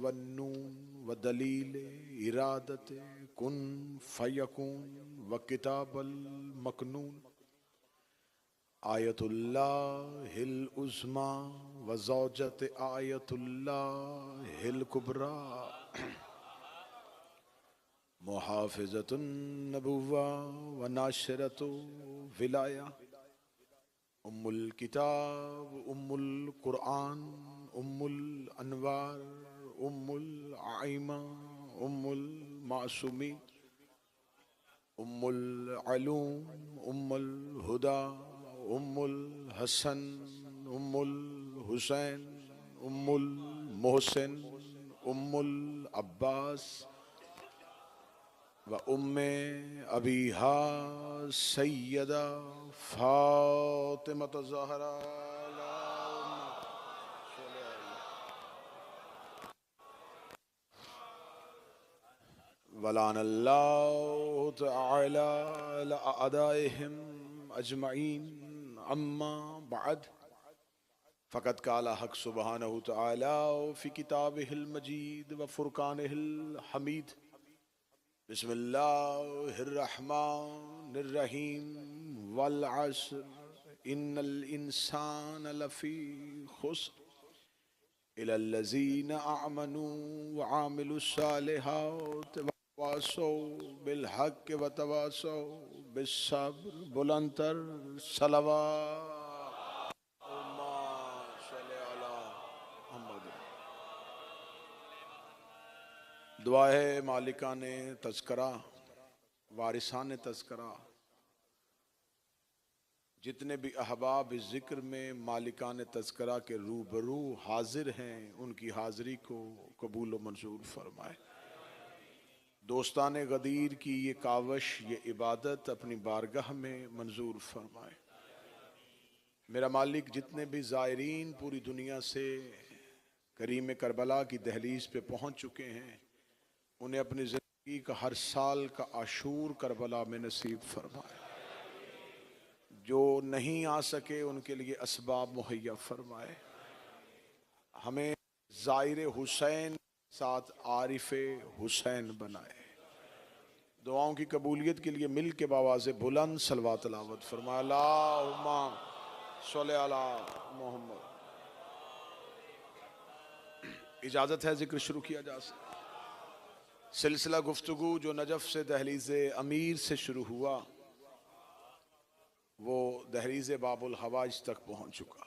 वन्नून व दलील इरादत कुन फयकून व किताबल मकनून आयतुल्लाहिल उज़्मा व ज़ौजत आयतुल्लाहिल कुबरा मुहाफ़िज़तुन नबुव्वा व नाशिरतु विलाया उम्मुल किताब उम्मुल कुरआन उम्मुल अनवार उम्मुल आइमा उम्मुल मासूमी उम्मुल अलूम उम्मुल हुदा उम्मुल हसन उम्मुल हुसैन उम्मुल मोहसिन उम्मुल अब्बास व उम्मे अबीहा सैयदा फातिमा ज़हरा वलानल्लाहु तआला अला अदाइहिम अजमईन अम्मा बअद फ़क़द क़ाला हक़ सुब्हानहु तआला फ़ी किताबिहिल मजीद व फ़ुरक़ानिहिल हमीद बिस्मिल्लाहिर रहमानिर रहीम वल अस्र इन्नल इंसाना लफ़ी खुस्र इल्लल्लज़ीना आमनू व आमिलुस्सालिहात व तवासौ बिल हक़्क़ि व तवासौ बिस्सब्र बुलंदतर सलवात दुआ है मालिकाने तज़किरा वारिसाने तज़किरा जितने भी अहबाब इस ज़िक्र में मालिकाने तज़किरा के रूबरू हाजिर हैं उनकी हाज़िरी को कबूल व मंजूर फरमाए। दोस्ताने गदीर की ये कावश ये इबादत अपनी बारगाह में मंजूर फरमाए। मेरा मालिक जितने भी ज़ायरीन पूरी दुनिया से करीम करबला की दहलीज पे पहुँच चुके हैं उन्हें अपनी ज़िंदगी का हर साल का आशूर करबला में नसीब फरमाए। जो नहीं आ सके उनके लिए असबाब मुहैया फरमाए। हमें ज़ाहिर हुसैन साथ आरिफ़े हुसैन बनाए। दुआओं की कबूलियत के लिए मिल के बावाज़े बुलंद सलवात तिलावत फरमाए। अल्लाहुम्मा सल्लि अला मुहम्मद। इजाज़त है जिक्र शुरू किया जा सकता। सिलसिला गुफ्तगू जो नजफ़ से दहलीज़े अमीर से शुरू हुआ वो दहलीज़े बाबुल हवाज तक पहुँच चुका।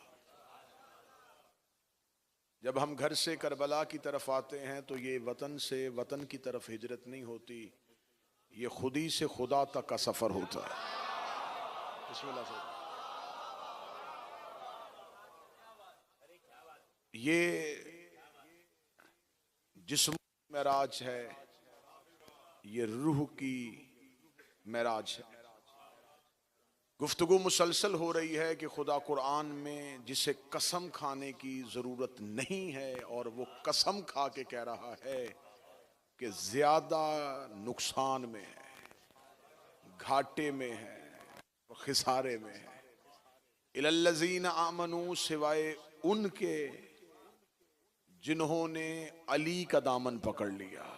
जब हम घर से करबला की तरफ आते हैं तो ये वतन से वतन की तरफ हिजरत नहीं होती, ये खुदी से खुदा तक का सफ़र होता है। बिस्मिल्लाह से ये जिस्म मेराज है, ये रूह की मेराज है। गुफ्तगू मुसलसल हो रही है कि खुदा कुरान में जिसे कसम खाने की ज़रूरत नहीं है और वो कसम खा के कह रहा है कि ज़्यादा नुकसान में है, घाटे में है, खिसारे में है। इल्लल्लज़ीना आमनू सिवाय उनके जिन्होंने अली का दामन पकड़ लिया।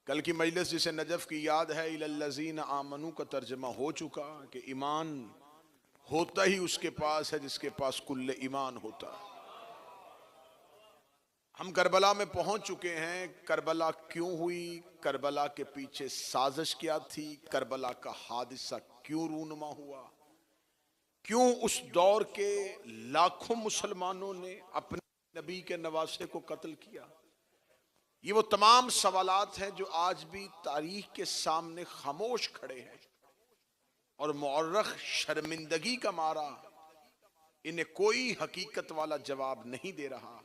कल की मजलिस जिसे नजफ की याद है, इल्लल्लज़ीना आमनू का तर्जमा हो चुका कि ईमान होता ही उसके पास है जिसके पास कुल्ले ईमान होता है। हम करबला में पहुंच चुके हैं। करबला क्यों हुई, करबला के पीछे साजिश क्या थी, करबला का हादिसा क्यों रूनुमा हुआ, क्यों उस दौर के लाखों मुसलमानों ने अपने नबी के नवासे को कत्ल किया। ये वो तमाम सवालात हैं जो आज भी तारीख के सामने खामोश खड़े हैं और मुअर्रख शर्मिंदगी का मारा इन्हें कोई हकीकत वाला जवाब नहीं दे रहा।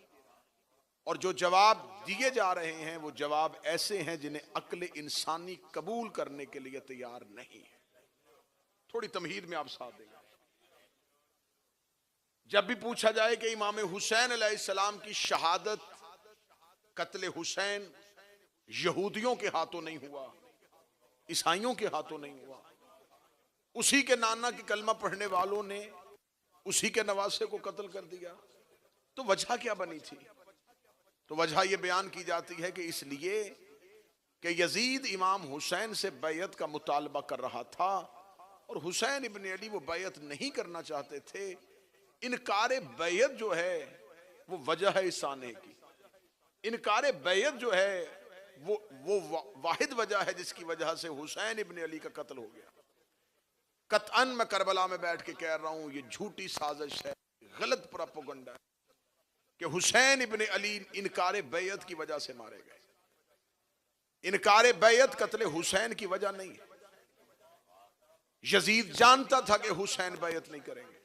और जो जवाब दिए जा रहे हैं वो जवाब ऐसे हैं जिन्हें अक्ल इंसानी कबूल करने के लिए तैयार नहीं है। थोड़ी तमहीद में आप साथ देंगे। जब भी पूछा जाए कि इमाम हुसैन अलैहिस्सलाम की शहादत, कत्ले हुसैन यहूदियों के हाथों नहीं हुआ, ईसाइयों के हाथों नहीं हुआ, उसी के नाना की कलमा पढ़ने वालों ने उसी के नवासे को कत्ल कर दिया, तो वजह क्या बनी थी? तो वजह यह बयान की जाती है कि इसलिए कि यजीद इमाम हुसैन से बैयत का मुतालबा कर रहा था और हुसैन इब्न अली वो बैयत नहीं करना चाहते थे। इनकार बैयत जो है वो वजह है इस आने की। इनकार बैयत जो है वो वाहिद वजह है जिसकी वजह से हुसैन इब्न अली का कत्ल हो गया। कतअन मैं करबला में बैठ के कह रहा हूं, ये झूठी साजिश है, गलत प्रोपेगेंडा है कि हुसैन इब्न अली इनकार बैयत की वजह से मारे गए। इनकार बैयत कत्ल हुसैन की वजह नहीं है। यजीद जानता था कि हुसैन बैयत नहीं करेंगे।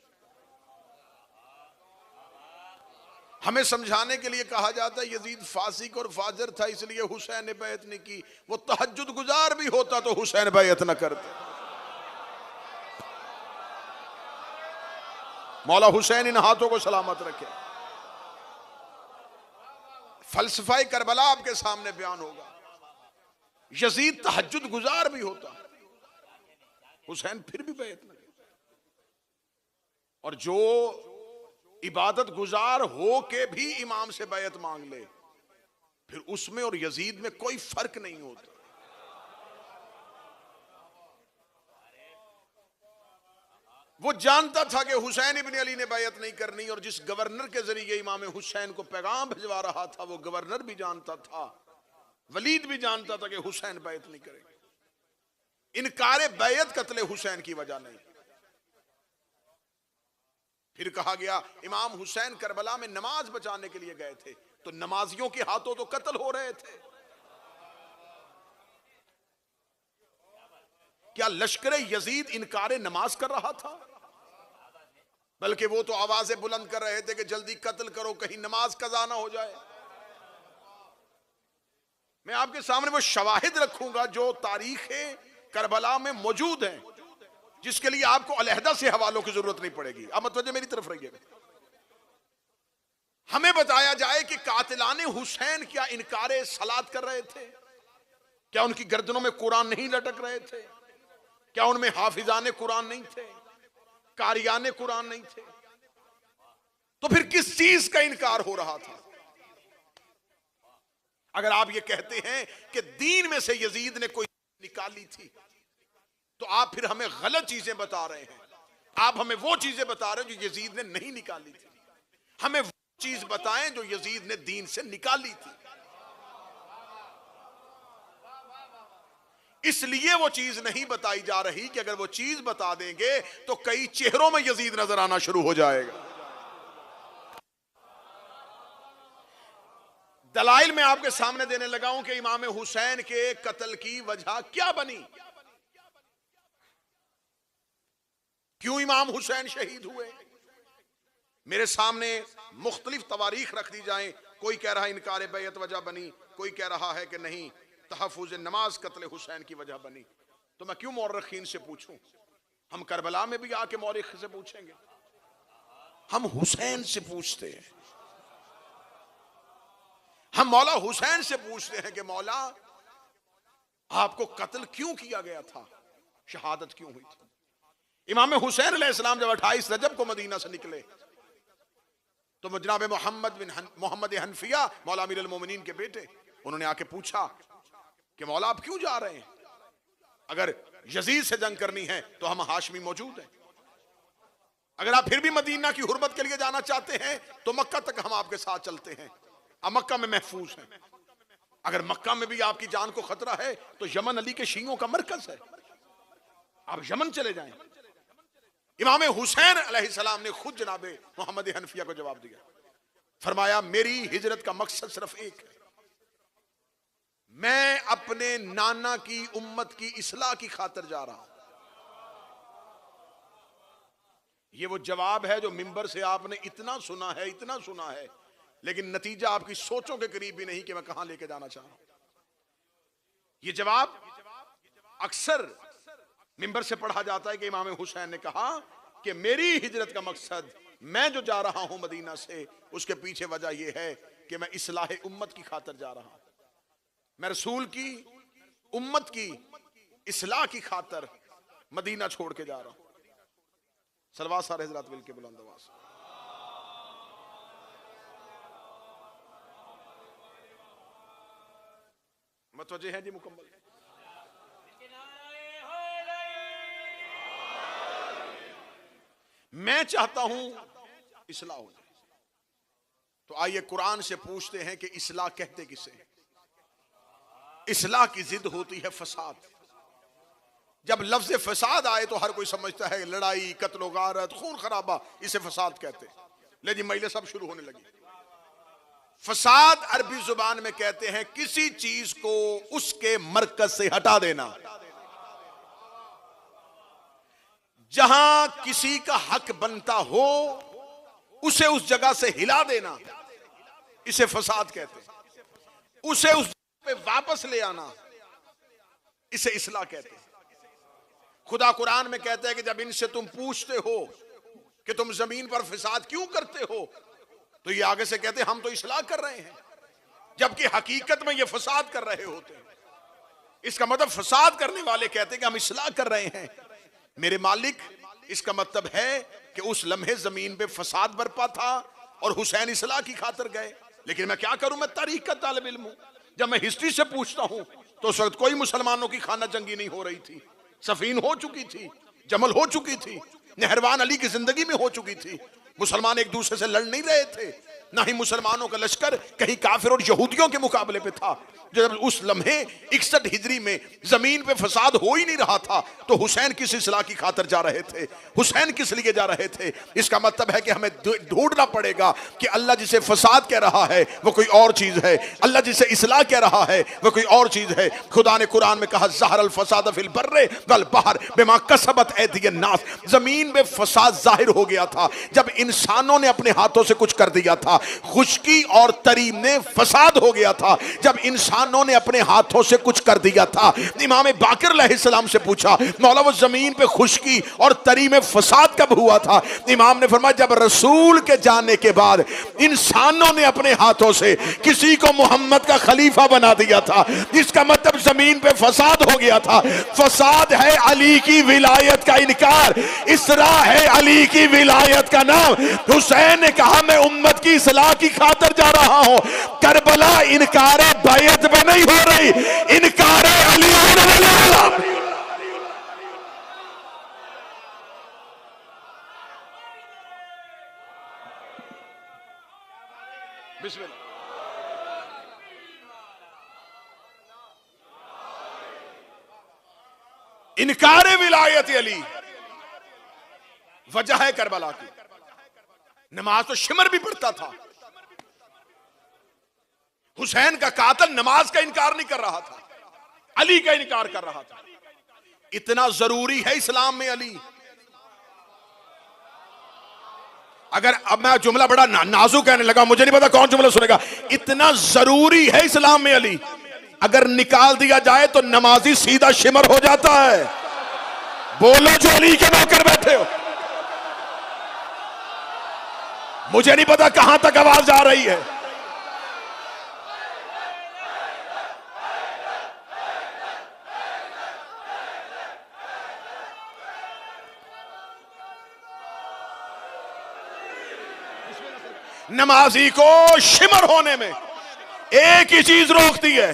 हमें समझाने के लिए कहा जाता है यजीद फासिक और फाजर था इसलिए हुसैन ने बैयत नहीं की। वो तहज्जुद गुजार भी होता तो हुसैन बैयत न करते। मौला हुसैन इन हाथों को सलामत रखे। फलसफा करबला आपके सामने बयान होगा। यजीद तहज्जुद गुजार भी होता, हुसैन फिर भी बैयत न करते। और जो इबादत गुजार हो के भी इमाम से बैयत मांग ले, फिर उसमें और यजीद में कोई फर्क नहीं होता। वो जानता था कि हुसैन इब्न अली ने बैयत नहीं करनी, और जिस गवर्नर के जरिए इमाम हुसैन को पैगाम भिजवा रहा था वो गवर्नर भी जानता था, वलीद भी जानता था कि हुसैन बैयत नहीं करेंगे। इनकार बैयत कत्ले हुसैन की वजह नहीं। फिर कहा गया इमाम हुसैन करबला में नमाज बचाने के लिए गए थे तो नमाजियों के हाथों तो कत्ल हो रहे थे। क्या लश्कर यजीद इनकार नमाज कर रहा था? बल्कि वो तो आवाजें बुलंद कर रहे थे कि जल्दी कत्ल करो कहीं नमाज कज़ा ना हो जाए। मैं आपके सामने वो शवाहिद रखूंगा जो तारीख करबला में मौजूद हैं, जिसके लिए आपको अलहदा से हवालों की जरूरत नहीं पड़ेगी। अब मतवज्जो मेरी तरफ रहिएगा। हमें बताया जाए कि कातिलाने हुसैन क्या इनकारे सलात कर रहे थे? क्या उनकी गर्दनों में कुरान नहीं लटक रहे थे? क्या उनमें हाफिजाने कुरान नहीं थे? कारियाने कुरान नहीं थे? तो फिर किस चीज का इनकार हो रहा था? अगर आप ये कहते हैं कि दीन में से यजीद ने कोई निकाली थी तो आप फिर हमें गलत चीजें बता रहे हैं। आप हमें वो चीजें बता रहे हैं जो यजीद ने नहीं निकाली थी। हमें वो चीज बताएं जो यजीद ने दीन से निकाली थी। इसलिए वो चीज नहीं बताई जा रही कि अगर वो चीज बता देंगे तो कई चेहरों में यजीद नजर आना शुरू हो जाएगा। दलाइल में आपके सामने देने लगा हूं कि इमाम हुसैन के कत्ल की वजह क्या बनी, क्यों इमाम हुसैन शहीद हुए। मेरे सामने मुख्तलिफ तवारीख रख दी जाएं। कोई कह रहा है इनकार बैयत वजह बनी, कोई कह रहा है कि नहीं तहफ़्फ़ुज़ नमाज कत्ल हुसैन की वजह बनी। तो मैं क्यों मौरख़ीन से पूछूं? हम करबला में भी आके मौरख़ से पूछेंगे, हम हुसैन से पूछते हैं। हम मौला हुसैन से पूछते हैं कि मौला आपको कत्ल क्यों किया गया था, शहादत क्यों हुई थी। इमाम हुसैन अलैहिस्सलाम जब 28 रजब को मदीना से निकले तो जनाब मोहम्मद हनफिया मौला अमीर अल मोमिनीन के बेटे, उन्होंने आके पूछा कि मौला आप क्यों जा रहे हैं? अगर यजीद से जंग करनी है तो हम हाशमी मौजूद हैं। अगर आप फिर भी मदीना की हुर्मत के लिए जाना चाहते हैं तो मक्का तक हम आपके साथ चलते हैं, अब मक्का में महफूज हैं। अगर मक्का में भी आपकी जान को खतरा है तो यमन अली के शीयों का मरकज है, आप यमन चले जाएं। इमाम हुसैन अलैहिस्सलाम ने खुद जनाबे मोहम्मद हनफिया को जवाब दिया, फरमाया मेरी हिजरत का मकसद सिर्फ एक है, मैं अपने नाना की उम्मत की इस्लाह की खातिर जा रहा हूं। ये वो जवाब है जो मिंबर से आपने इतना सुना है, इतना सुना है, लेकिन नतीजा आपकी सोचों के करीब भी नहीं कि मैं कहां लेके जाना चाह रहा हूं। ये जवाब अक्सर मिंबर से पढ़ा जाता है कि इमाम हुसैन ने कहा कि मेरी हिजरत का मकसद, मैं जो जा रहा हूं मदीना से, उसके पीछे वजह यह है कि मैं इस्लाह उम्मत की खातिर जा रहा हूं, मैं रसूल की उम्मत की इस्लाह की खातिर मदीना छोड़ के जा रहा हूं। सलवात सारे हज़रात मिल के बुलंद आवाज़। मतवजे हैं जी मुकम्मल। मैं चाहता हूं इस्लाह हो जाए, तो आइए कुरान से पूछते हैं कि इस्लाह कहते किसे हैं। इस्लाह की जिद होती है फसाद। जब लफ्ज फसाद आए तो हर कोई समझता है लड़ाई, कत्लो गारत, खून खराबा, इसे फसाद कहते हैं। लेकिन मजलिस सब शुरू होने लगी। फसाद अरबी जुबान में कहते हैं किसी चीज को उसके मरकज से हटा देना। जहां किसी का हक बनता हो उसे उस जगह से हिला देना, इसे फसाद कहते हैं। उसे उस जगह पे वापस ले आना, इसे इस्लाह कहते हैं। खुदा कुरान में कहते हैं कि जब इनसे तुम पूछते हो कि तुम जमीन पर फसाद क्यों करते हो, तो ये आगे से कहते हैं हम तो इस्लाह कर रहे हैं, जबकि हकीकत में ये फसाद कर रहे होते हैं। इसका मतलब फसाद करने वाले कहते हैं कि हम इस्लाह कर रहे हैं मेरे मालिक। इसका मतलब है कि उस लम्हे जमीन पे फसाद बरपा था और हुसैन इस्लाह की खातिर गए। लेकिन मैं क्या करूं, मैं तारीख का तालिब इल्म हूं। जब मैं हिस्ट्री से पूछता हूं तो उस वक्त कोई मुसलमानों की खाना जंगी नहीं हो रही थी, सफीन हो चुकी थी, जमल हो चुकी थी, नहरवान अली की जिंदगी में हो चुकी थी। मुसलमान एक दूसरे से लड़ नहीं रहे थे, ना ही मुसलमानों का लश्कर कहीं काफिर और यहूदियों के मुकाबले पे था। जब उस लम्हे 61 हिजरी में जमीन पे फसाद हो ही नहीं रहा था, तो हुसैन किस इस्लाह की खातिर जा रहे थे, हुसैन किस लिए जा रहे थे। इसका मतलब है कि हमें ढूंढना पड़ेगा कि अल्लाह जिसे फसाद कह रहा है वो कोई और चीज है, अल्लाह जिसे इस्लाह कह रहा है वो कोई और चीज है। खुदा ने कुरान में कहा ज़हरल फसाद फिल बर्रे वल बहर बिमा कसबत ऐदियन नास। जमीन में फसाद जाहिर हो गया था जब इंसानों ने अपने हाथों से कुछ कर दिया था। खुश्की और तरी में फसाद हो गया था जब इंसानों ने अपने हाथों से कुछ कर दिया था। इमाम बाकिर अलैहिस्सलाम से पूछा, मौला वो जमीन पे खुश्की और तरी में फसाद कब हुआ था? इमाम ने फरमाया जब रसूल के जाने के बाद इंसानों ने अपने हाथों से किसी को मोहम्मद का खलीफा बना दिया था। इसका मतलब जमीन पे फसाद हो गया था। फसाद है अली की विलायत का इनकार, इसरा है अली की विलायत का नाम। हुसैन ने कहा मैं उम्मत की इस्लाह की खातिर जा रहा हूं। करबला इनकारे बैत में नहीं हो रही, इनकारे अली। बिस्मिल्लाह। इनकारे विलायत अली वजह है करबला की। नमाज तो शिमर भी पढ़ता था। हुसैन का कातिल नमाज का इनकार नहीं कर रहा था, अली का इनकार कर रहा था। इतना जरूरी है इस्लाम में अली। अगर अब मैं जुमला बड़ा नाजुक कहने लगा, मुझे नहीं पता कौन जुमला सुनेगा। इतना जरूरी है इस्लाम में अली, अगर निकाल दिया जाए तो नमाजी सीधा शिमर हो जाता है। बोलो जो अली के नौकर बैठे हो। मुझे नहीं पता कहां तक आवाज जा रही है। नमाजी को शिमर होने में एक ही चीज रोकती है।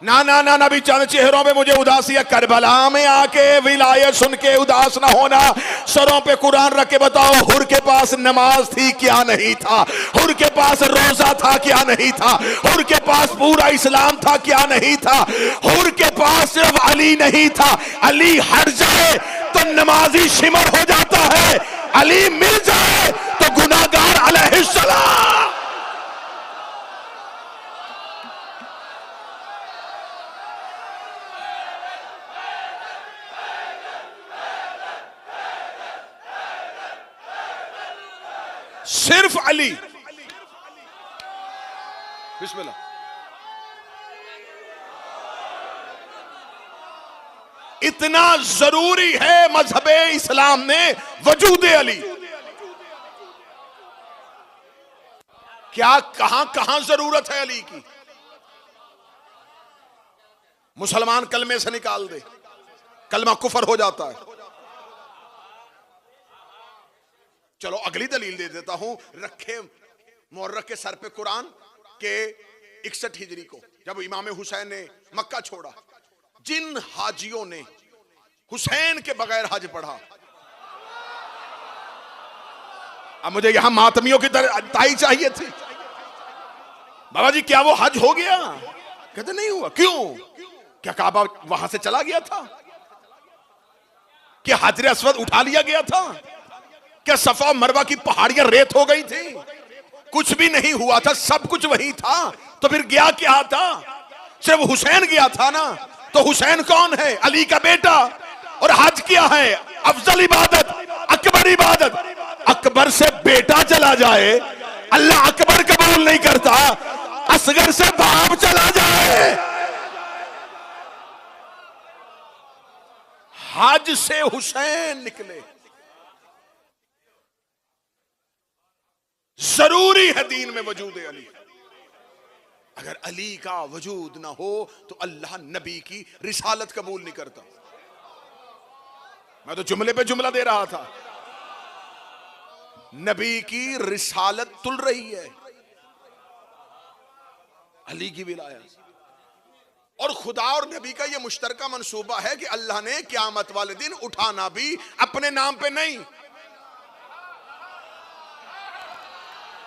ना ना ना ना भी चंद चेहरों पे मुझे उदासी है। करबला में आके विलायत सुन के उदास ना होना। सरों पे कुरान रख के बताओ, हुर के पास नमाज थी क्या नहीं था, हुर के पास रोजा था क्या नहीं था, हुर के पास पूरा इस्लाम था क्या नहीं था, हुर के पास सिर्फ अली नहीं था। अली हट जाए तो नमाजी शिमर हो जाता है, अली मिल जाए तो गुनाहगार अलैहिस्सलाम। सिर्फ अली। बिस्मिल्लाह। इतना जरूरी है मजहबे इस्लाम ने वजूद अली। क्या कहां कहां जरूरत है अली की? मुसलमान कलमे से निकाल दे, कलमा कुफर हो जाता है। चलो अगली दलील दे देता हूं। रखे मुर्रख के सर पे कुरान के 61 हिजरी को जब इमाम हुसैन ने मक्का छोड़ा, जिन हाजियों ने हुसैन के बगैर हज पढ़ा, अब मुझे यहां मातमियों की ताई चाहिए थी, बाबा जी क्या वो हज हो गया? कहते नहीं हुआ। क्यों? क्या काबा वहां से चला गया था? क्या हाजरे अस्वद उठा लिया गया था? क्या सफा मरवा की पहाड़ियां रेत हो गई थी? कुछ भी नहीं हुआ था, सब कुछ वही था। तो फिर गया क्या था? सिर्फ हुसैन गया था ना। तो हुसैन कौन है? अली का बेटा। और हज क्या है? अफजल इबादत, अकबर इबादत। अकबर से बेटा चला जाए, अल्लाह अकबर कबूल नहीं करता। असगर से बाप चला जाए, हज से हुसैन निकले। जरूरी है दीन में वजूद अली। अगर अली का वजूद ना हो तो अल्लाह नबी की रिसालत कबूल नहीं करता। मैं तो जुमले पे जुमला दे रहा था। नबी की रिसालत तुल रही है, अली की विलायत। और खुदा और नबी का यह मुश्तरका मंसूबा है कि अल्लाह ने क़यामत वाले दिन उठाना भी अपने नाम पे नहीं।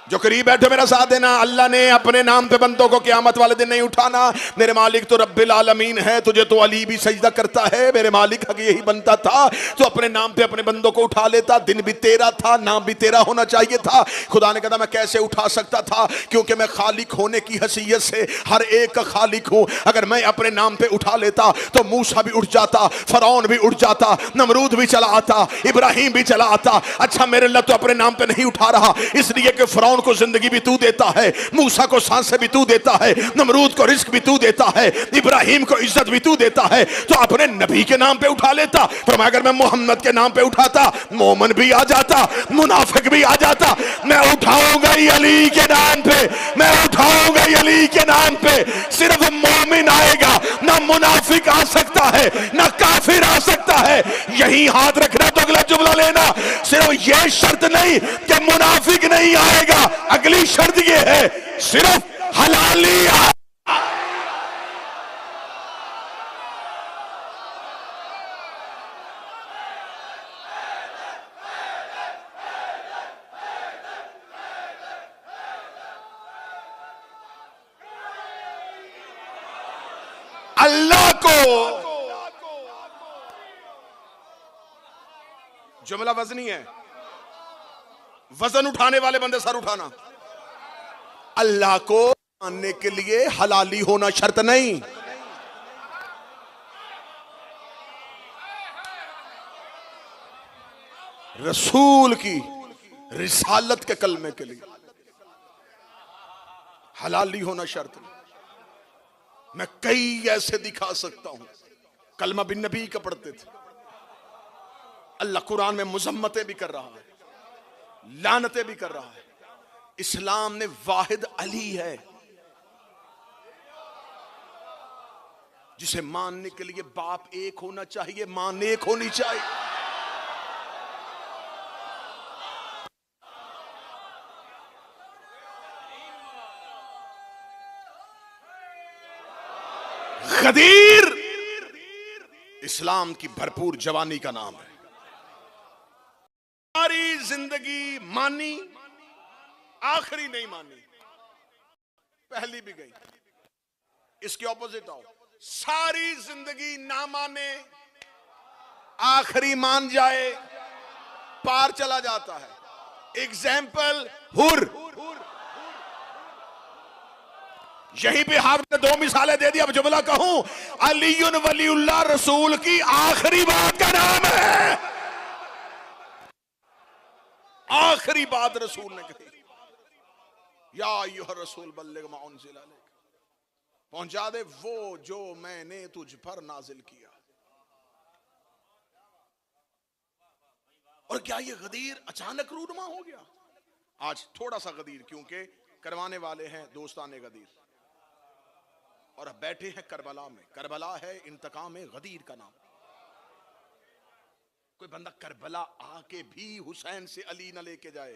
जो करीब बैठे मेरा साथ देना, अल्लाह ने अपने नाम पे बंदों को क़यामत वाले दिन नहीं उठाना। मेरे मालिक तो रब्बिल आलमीन है, तुझे तो अली भी सजदा करता है। मेरे मालिक हक यही बनता था तो अपने नाम पे अपने बंदों को उठा लेता। दिन भी तेरा था, नाम भी तेरा होना चाहिए था। खुदा ने कहा मैं कैसे उठा सकता था, क्योंकि मैं खालिक होने की हैसियत से हर एक का खालिक हूं। अगर मैं अपने नाम पे उठा लेता तो मूसा भी उठ जाता, फरौन भी उठ जाता, नमरूद भी चला आता, इब्राहिम भी चला आता। अच्छा मेरे अल्लाह तो अपने नाम पे नहीं उठा रहा, इसलिए कि फरौन को जिंदगी भी तू देता है, मूसा को सांसें भी तू देता है, नमरूद को रिस्क भी तू देता है, इब्राहिम को इज्जत भी तू देता है। तो अपने नबी के नाम पे उठा लेता। फरमाया अगर मैं मोहम्मद के नाम पे उठाता, मोमन भी आ जाता, मुनाफिक भी आ जाता। मैं उठाऊंगा ही अली के नाम पे, मैं उठाऊंगा ही अली के नाम पे। सिर्फ मोमिन आएगा, ना मुनाफिक आ सकता है, ना काफिर आ सकता है। यही हाथ रखना तो अगला जुमला लेना। सिर्फ ये शर्त नहीं कि मुनाफिक नहीं आएगा, अगली शर्त ये है सिर्फ हलाली। अल्लाह को जुमला वजनी है, वजन उठाने वाले बंदे सर उठाना। अल्लाह को मानने के लिए हलाली होना शर्त नहीं। रसूल की रिसालत के कलमे के लिए हलाली होना शर्त नहीं। मैं कई ऐसे दिखा सकता हूं कलमा बिन नबी का पढ़ते थे। अल्लाह कुरान में मुजम्मतें भी कर रहा है, लानतें भी कर रहा है। इस्लाम ने वाहिद अली है जिसे मानने के लिए बाप एक होना चाहिए, मां नेक होनी चाहिए। गदीर इस्लाम की भरपूर जवानी का नाम है। सारी जिंदगी मानी, आखिरी नहीं मानी, पहली भी गई। इसके ऑपोजिट आओ, सारी जिंदगी ना माने, आखिरी मान जाए, पार चला जाता है। एग्जाम्पल हुर। यहीं पे आपने दो मिसालें दे दी। अब जुमला कहूं, अलीयुन वलीउल्लाह रसूल की आखिरी बात का नाम है। आखिरी बात रसूल ने कही, या अय्युहर रसूल बल्लिग मा उनज़िला अलैक, पहुंचा दे वो जो मैंने तुझ पर नाजिल किया। और क्या ये गदीर अचानक रूनमा हो गया? आज थोड़ा सा गदीर, क्योंकि करवाने वाले हैं दोस्ताने गदीर, और अब बैठे हैं करबला में। करबला है इंतकाम गदीर का नाम। कोई बंदा करबला आके भी हुसैन से अली न लेके जाए।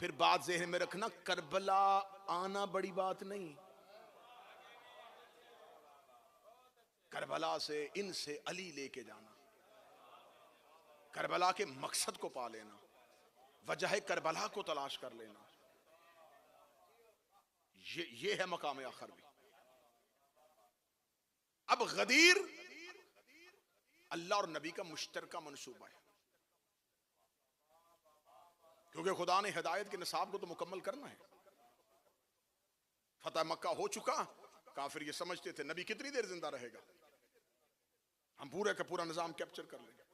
फिर बात ज़हन में रखना, करबला आना बड़ी बात नहीं, करबला से इनसे अली लेके जाना, करबला के मकसद को पा लेना, वजह करबला को तलाश कर लेना, ये है मकाम आखिर भी। अब गदीर अल्लाह और नबी का मुश्तरका मंसूबा है, क्योंकि खुदा ने हिदायत के निसाब को तो मुकम्मल करना है। फतह मक्का हो चुका, काफिर ये समझते थे नबी कितनी देर जिंदा रहेगा, हम पूरे का पूरा निजाम कैप्चर कर लेंगे।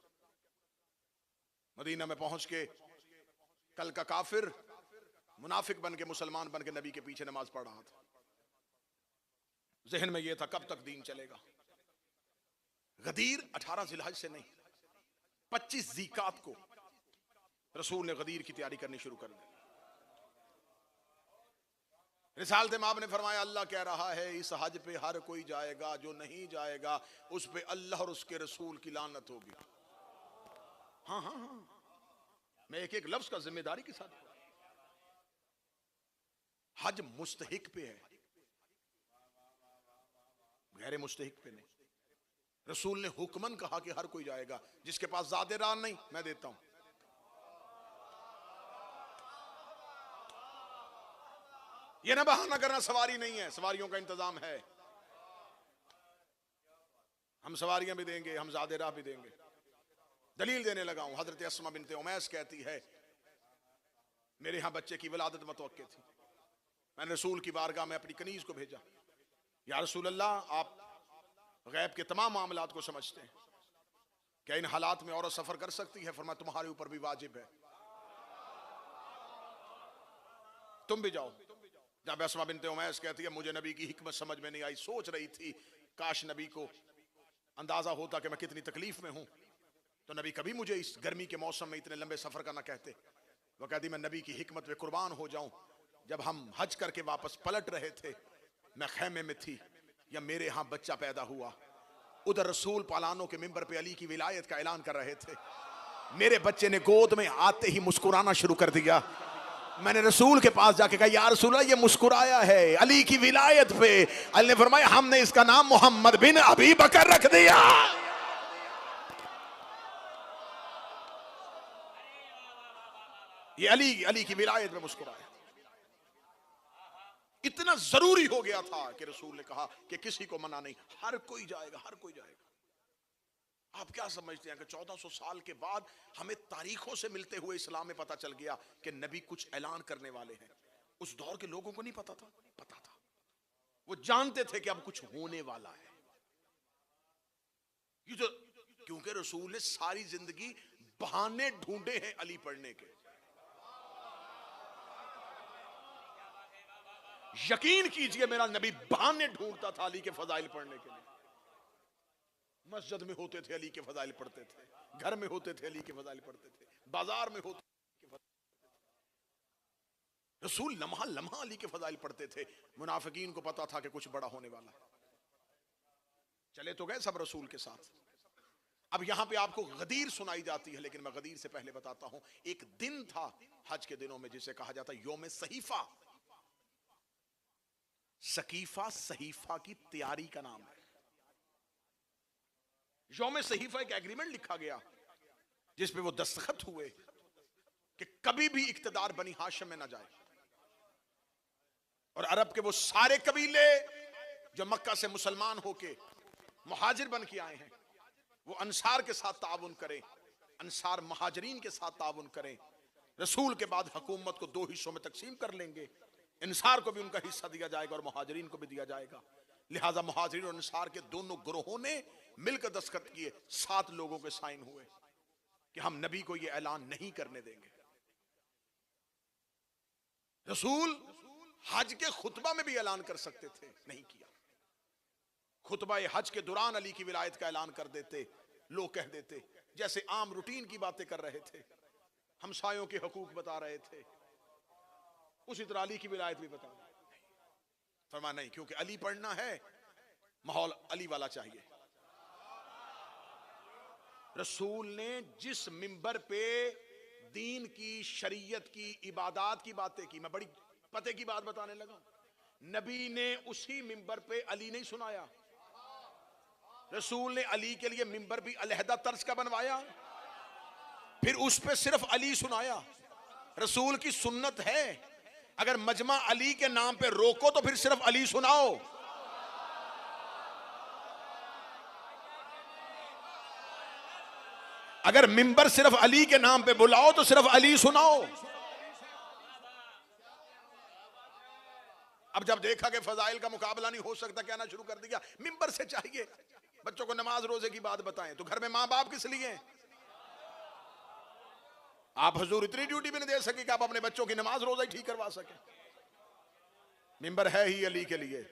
मदीना में पहुंच के कल का काफिर मुनाफिक बन के, मुसलमान बन के नबी के पीछे नमाज पढ़ रहा था। जहन में यह था कब तक दीन चलेगा। गदीर 18 जिलहज से नहीं, 25 ज़ीकात को रसूल ने गदीर की तैयारी करनी शुरू कर दी। रिसालत माब ने फरमाया, अल्लाह कह रहा है इस हज पे हर कोई जाएगा, जो नहीं जाएगा उस पे अल्लाह और उसके रसूल की लानत होगी। हाँ हाँ हाँ, मैं एक एक लफ्ज का जिम्मेदारी के साथ, हज मुस्तहिक पे है, गैर मुस्तहिक पे नहीं। रसूल ने हुक्मन कहा कि हर कोई जाएगा, जिसके पास ज़ादे राह नहीं मैं देता हूं। यह ना बहाना करना सवारी नहीं है, सवारियों का इंतजाम है, हम सवारियां भी देंगे, हम ज़ादे राह भी देंगे। दलील देने लगा हूं, हजरत अस्मा बिनते उमैस कहती है मेरे यहां बच्चे की विलादत मुतवक्के थी, मैंने रसूल की बारगाह में अपनी कनीज को भेजा, या रसूल अल्लाह आप गैब के तमाम मामलात को समझते हैं, क्या इन हालात में औरत सफर कर सकती है? फरमाया तुम्हारे ऊपर भी वाजिब है, तुम भी जाओ। जब अस्मा बिनते उमैस कहती है मुझे नबी की हिकमत समझ में नहीं आई, सोच रही थी काश नबी को अंदाजा होता कि मैं कितनी तकलीफ में हूं, तो नबी कभी मुझे इस गर्मी के मौसम में इतने लंबे सफर का ना कहते। वह कहती मैं नबी की हिकमत पे कुर्बान हो जाऊं। जब हम हज करके वापस पलट रहे थे, मैं खैमे में थी, या मेरे यहां बच्चा पैदा हुआ, उधर रसूल पालानों के मिंबर पे अली की विलायत का ऐलान कर रहे थे, मेरे बच्चे ने गोद में आते ही मुस्कुराना शुरू कर दिया। मैंने रसूल के पास जाके कहा या रसूल ये मुस्कुराया है अली की विलायत पे। अली ने फरमाया हमने इसका नाम मोहम्मद बिन अबी बकर रख दिया। ये अली की विलायत में मुस्कुराया। इतना जरूरी हो गया था कि रसूल ने कहा कि किसी को मना नहीं, हर कोई जाएगा, हर कोई जाएगा। आप क्या समझते हैं कि 1400 साल के बाद हमें तारीखों से मिलते हुए इस्लाम में पता चल गया कि नबी कुछ ऐलान करने वाले हैं? उस दौर के लोगों को नहीं पता था, पता था, वो जानते थे कि अब कुछ होने वाला है। ये तो क्योंकि रसूल ने सारी जिंदगी बहाने ढूंढे हैं अली पढ़ने के। यकीन कीजिए मेरा नबी बहाने ढूंढता था अली के फजाइल पढ़ने के लिए। मस्जिद में होते थे अली के फजाइल पढ़ते थे, घर में होते थे अली के फजाइल पढ़ते थे, बाजार में होते थे। रसूल लम्हा लम्हा अली के फजाइल पढ़ते थे। मुनाफिकीन को पता था कि कुछ बड़ा होने वाला है। चले तो गए सब रसूल के साथ। अब यहां पे आपको गदीर सुनाई जाती है, लेकिन मैं गदीर से पहले बताता हूं। एक दिन था हज के दिनों में जिसे कहा जाता है योम सहीफा। सकीफा सहीफा की तैयारी का नाम है। योम सहीफा एक एग्रीमेंट लिखा गया जिसपे वो दस्तखत हुए कि कभी भी इक्तदार बनी हाशिम में ना जाए, और अरब के वो सारे कबीले जो मक्का से मुसलमान होके मुहाजिर बन के आए हैं वो अंसार के साथ ताउन करें, अंसार महाजरीन के साथ ताउन करें। रसूल के बाद हुकूमत को दो हिस्सों में तकसीम कर लेंगे, अंसार को भी उनका हिस्सा दिया जाएगा और महाजरीन को भी दिया जाएगा। लिहाजा महाजरीन और अंसार के दोनों ग्रोहों ने मिलकर दस्तखत किए। 7 लोगों के साइन हुए कि हम नबी को यह ऐलान नहीं करने देंगे। रसूल हज के खुतबा में भी ऐलान कर सकते थे, नहीं किया। खुतबा हज के दौरान अली की विलायत का ऐलान कर देते, लोग कह देते जैसे आम रूटीन की बातें कर रहे थे, हमसायों के हकूक बता रहे थे, उसी तरह अली की विलायत भी बता रहे। फरमाया नहीं, क्योंकि अली पढ़ना है, माहौल अली वाला चाहिए। रसूल ने जिस मिंबर पे दीन की, शरीयत की, इबादात की बातें की। मैं बड़ी पते की बात बताने लगा। नबी ने उसी मिंबर पे अली नहीं सुनाया, रसूल ने अली के लिए मिंबर भी अलहदा तर्ज का बनवाया, फिर उस पे सिर्फ अली सुनाया। रसूल की सुन्नत है, अगर मजमा अली के नाम पे रोको तो फिर सिर्फ अली सुनाओ। अगर मिंबर सिर्फ अली के नाम पे बुलाओ तो सिर्फ अली सुनाओ। अब जब देखा कि फजाइल का मुकाबला नहीं हो सकता, कहना शुरू कर दिया मिंबर से चाहिए। बच्चों को नमाज रोजे की बात बताएं तो घर में मां बाप किस लिए? आप हुजूर इतनी ड्यूटी भी नहीं दे सके कि आप अपने बच्चों की नमाज रोजा ही ठीक करवा सके। मिंबर है ही अली के लिए।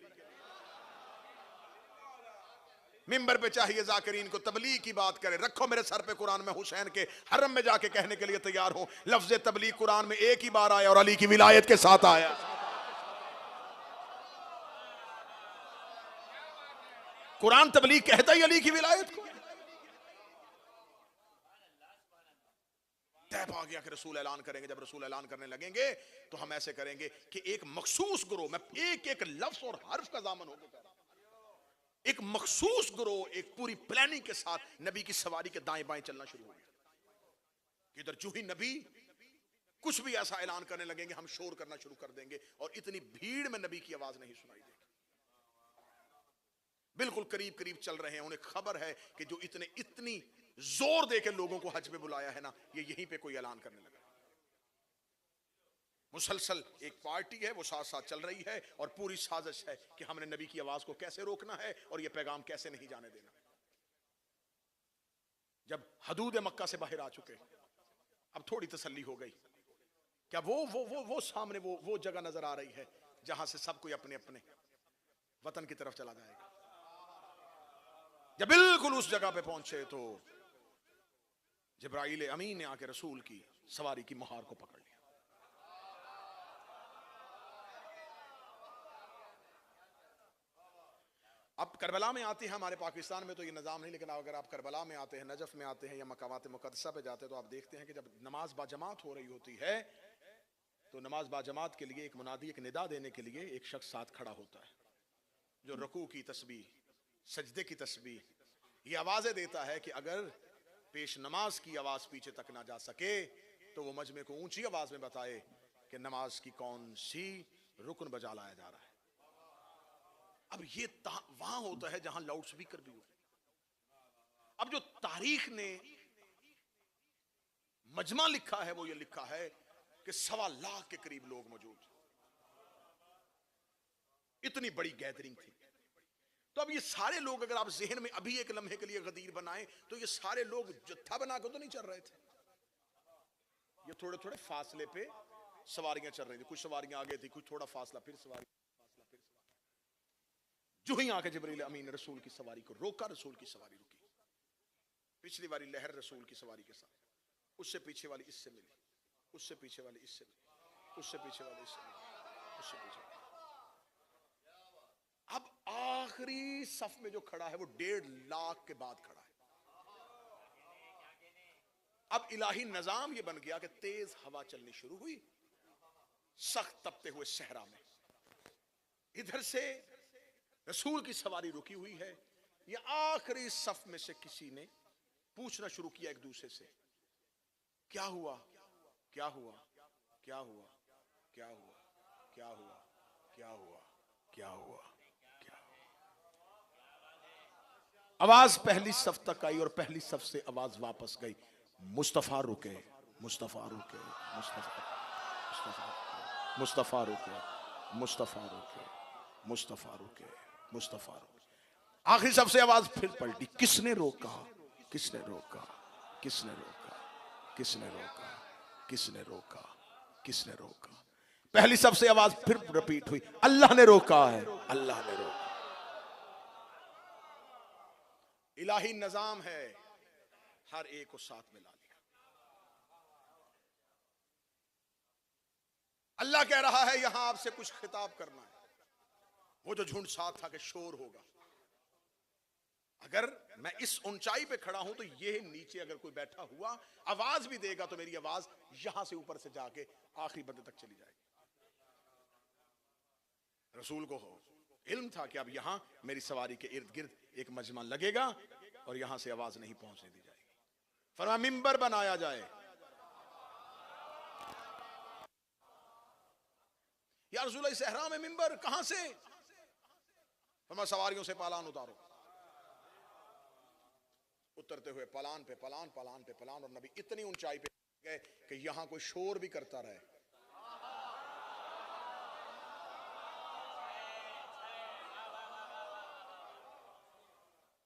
मिंबर पे चाहिए जाकिरीन को तबलीग की बात करे। रखो मेरे सर पे कुरान में हुसैन के हरम में जाके कहने के लिए तैयार हो, लफ्ज तबलीग कुरान में एक ही बार आया और अली की विलायत के साथ आया। कुरान तबलीग कहता ही अली की विलायत को। तय आ गया कि रसूल ऐलान करेंगे। जब रसूल ऐलान करने लगेंगे तो हम ऐसे करेंगे कि एक मखसूस ग्रोह, मैं एक एक लफ्ज और हर्फ का दामन होकर, एक मखसूस ग्रोह एक पूरी प्लानिंग के साथ नबी की सवारी के दाएं बाएं चलना शुरू हो गया। इधर जो ही नबी कुछ भी ऐसा ऐलान करने लगेंगे हम शोर करना शुरू कर देंगे और इतनी भीड़ में नबी की आवाज नहीं सुनाई देगी। बिल्कुल करीब करीब चल रहे हैं, उन्हें खबर है कि जो इतनी जोर देकर लोगों को हज पे बुलाया है ना, ये यहीं पे कोई ऐलान करने लगा। मुसलसल एक पार्टी है वो साथ साथ चल रही है और पूरी साजिश है कि हमने नबी की आवाज को कैसे रोकना है और ये पैगाम कैसे नहीं जाने देना। जब हदूद मक्का से बाहर आ चुके, अब थोड़ी तसल्ली हो गई। क्या वो सामने वो जगह नजर आ रही है जहां से सब कोई अपने अपने वतन की तरफ चला जाएगा। जब बिल्कुल उस जगह पे पहुंचे तो जिब्राइल अमीन ने आके रसूल की सवारी की मुहार को पकड़ लिया। अब करबला में आते हैं, हमारे पाकिस्तान में तो ये निज़ाम नहीं, लेकिन अगर आप करबला में आते हैं, नजफ में आते हैं या मकामात मुक़द्दसा पे जाते हैं तो आप देखते हैं कि जब नमाज बाजमात हो रही होती है तो नमाज बाजमात के लिए एक मुनादी, एक निदा देने के लिए एक शख्स साथ खड़ा होता है जो रुकू की तस्बीह, सजदे की तस्बीह, ये आवाजें देता है कि अगर पेश नमाज की आवाज पीछे तक ना जा सके तो वो मजमे को ऊंची आवाज में बताए कि नमाज की कौन सी रुकन बजा लाया जा रहा है। अब ये वहां होता है जहां लाउड स्पीकर भी हो। अब जो तारीख ने मजमा लिखा है वो ये लिखा है कि 1.25 लाख के करीब लोग मौजूद, इतनी बड़ी गैदरिंग थी। तो अब ये सारे लोग अगर आप जहन में अभी एक लम्हे के लिए गदीर बनाएं तो ये सारे लोग जत्था बनाकर तो नहीं चल रहे थे, ये थोड़े थोड़े फासले पे सवारियां चल रही थी। कुछ सवारियां आगे थी, कुछ थोड़ा फासला, फिर सवारी, जो ही आके जिब्रील अमीन रसूल की सवारी को रोका, रसूल की सवारी रुकी। पिछली वाली लहर रसूल की सवारी के साथ, उससे पीछे वाली इससे मिली, उससे पीछे वाली इससे मिली, उससे पीछे वाली इससे मिली, उससे पीछे। अब आखिरी सफ में जो खड़ा है वो 1.5 लाख के बाद खड़ा है। अब इलाही निजाम ये बन गया कि तेज हवा चलनी शुरू हुई सख्त तपते हुए सहरा में। इधर से रसूल की सवारी रुकी हुई है, ये आखिरी सफ में से किसी ने पूछना शुरू किया एक दूसरे से, क्या हुआ, क्या हुआ, क्या हुआ, क्या हुआ, क्या हुआ, क्या हुआ, क्या हुआ, क्या हुआ। आवाज पहली सफ तक आई और पहली सफ से आवाज वापस गई, मुस्तफा रुके, मुस्तफा रुके, मुस्तफा, मुस्तफा, मुस्तफा रुके, मुस्तफा रुके, मुस्तफा रुके, मुस्तफा रुके। आखिरी सबसे आवाज फिर पलटी, किसने रोका, किसने रोका, किसने रोका, किसने रोका, किसने रोका, किसने रोका। पहली सबसे आवाज फिर रिपीट हुई, अल्लाह ने रोका है, अल्लाह ने रोका। इलाही निजाम है, हर एक को साथ मिला लिया। अल्लाह कह रहा है यहां आपसे कुछ खिताब करना है। वो जो झुंड साथ था कि शोर होगा, अगर मैं इस ऊंचाई पे खड़ा हूं तो ये नीचे अगर कोई बैठा हुआ आवाज भी देगा तो मेरी आवाज यहां से ऊपर से जाके आखिरी बंदे तक चली जाएगी। रसूल को इल्म था कि अब यहां मेरी सवारी के इर्द गिर्द एक मजमा लगेगा और यहां से आवाज नहीं पहुंचने दी जाएगी। फरमाया मिंबर बनाया जाए। या रसूल सहरा में मिंबर कहां से? फरमाया सवारियों से पालान उतारो। उतरते हुए पलान पे पलान, पलान पे पलान, और नबी इतनी ऊंचाई पे गए कि यहां कोई शोर भी करता रहे।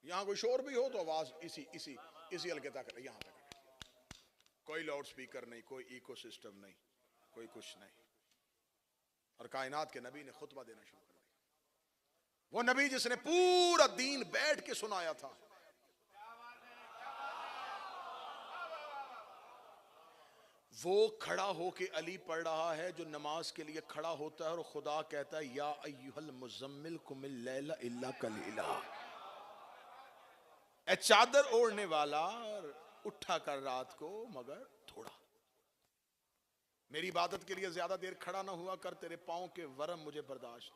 यहां कोई शोर भी हो तो आवाज इसी इसी इसी हल्के तक यहां तक। कोई लाउड स्पीकर नहीं, कोई इको सिस्टम नहीं, कोई कुछ नहीं। और कायनात के नबी ने खुतबा देना शुरू कर दिया। वो नबी जिसने पूरा दीन बैठ के सुनाया था। वो खड़ा होके अली पढ़ रहा है जो नमाज के लिए खड़ा होता है और खुदा कहता है या अय्युहल मुज़म्मिल कुमिल लैला इल्ला कलीला। ए चादर ओढ़ने वाला उठा कर रात को मगर थोड़ा। मेरी इबादत के लिए ज्यादा देर खड़ा ना हुआ कर, तेरे पांव के वरम मुझे बर्दाश्त।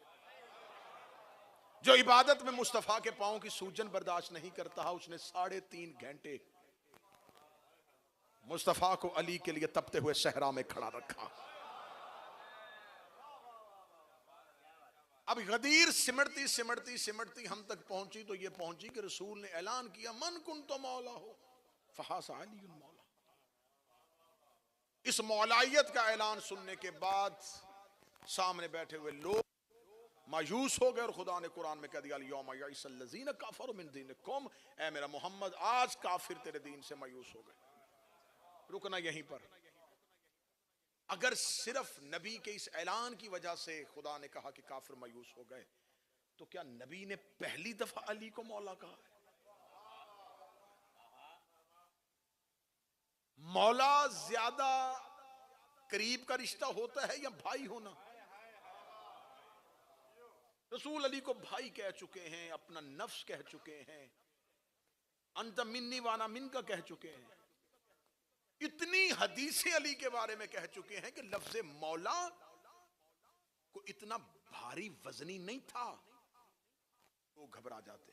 जो इबादत में मुस्तफा के पांव की सूजन बर्दाश्त नहीं करता, उसने 3.5 घंटे मुस्तफा को अली के लिए तपते हुए सहरा में खड़ा रखा। अब गदीर सिमटती सिमटती सिमटती हम तक पहुंची तो ये पहुंची कि रसूल ने ऐलान किया मन कुन तो मौला हो फहासा अली मौला। इस मौलायत का ऐलान सुनने के बाद सामने बैठे हुए लोग मायूस हो गए और खुदा ने कुरान में कह दिया यौम यइसल लज़ीना कफरू मिन दीनिकुम, ऐ मेरा मोहम्मद आज काफिर तेरे दीन से मायूस हो गए। रुकना यहीं पर। अगर सिर्फ नबी के इस ऐलान की वजह से खुदा ने कहा कि काफिर मायूस हो गए, तो क्या नबी ने पहली दफा अली को मौला कहा है? मौला ज्यादा करीब का रिश्ता होता है या भाई होना? रसूल अली को भाई कह चुके हैं, अपना नफ्स कह चुके हैं, अंत मिन्नी वाना मिन का कह चुके हैं। इतनी हदीसें अली के बारे में कह चुके हैं कि लफ्ज़ मौला को इतना भारी वजनी नहीं था, वो घबरा जाते।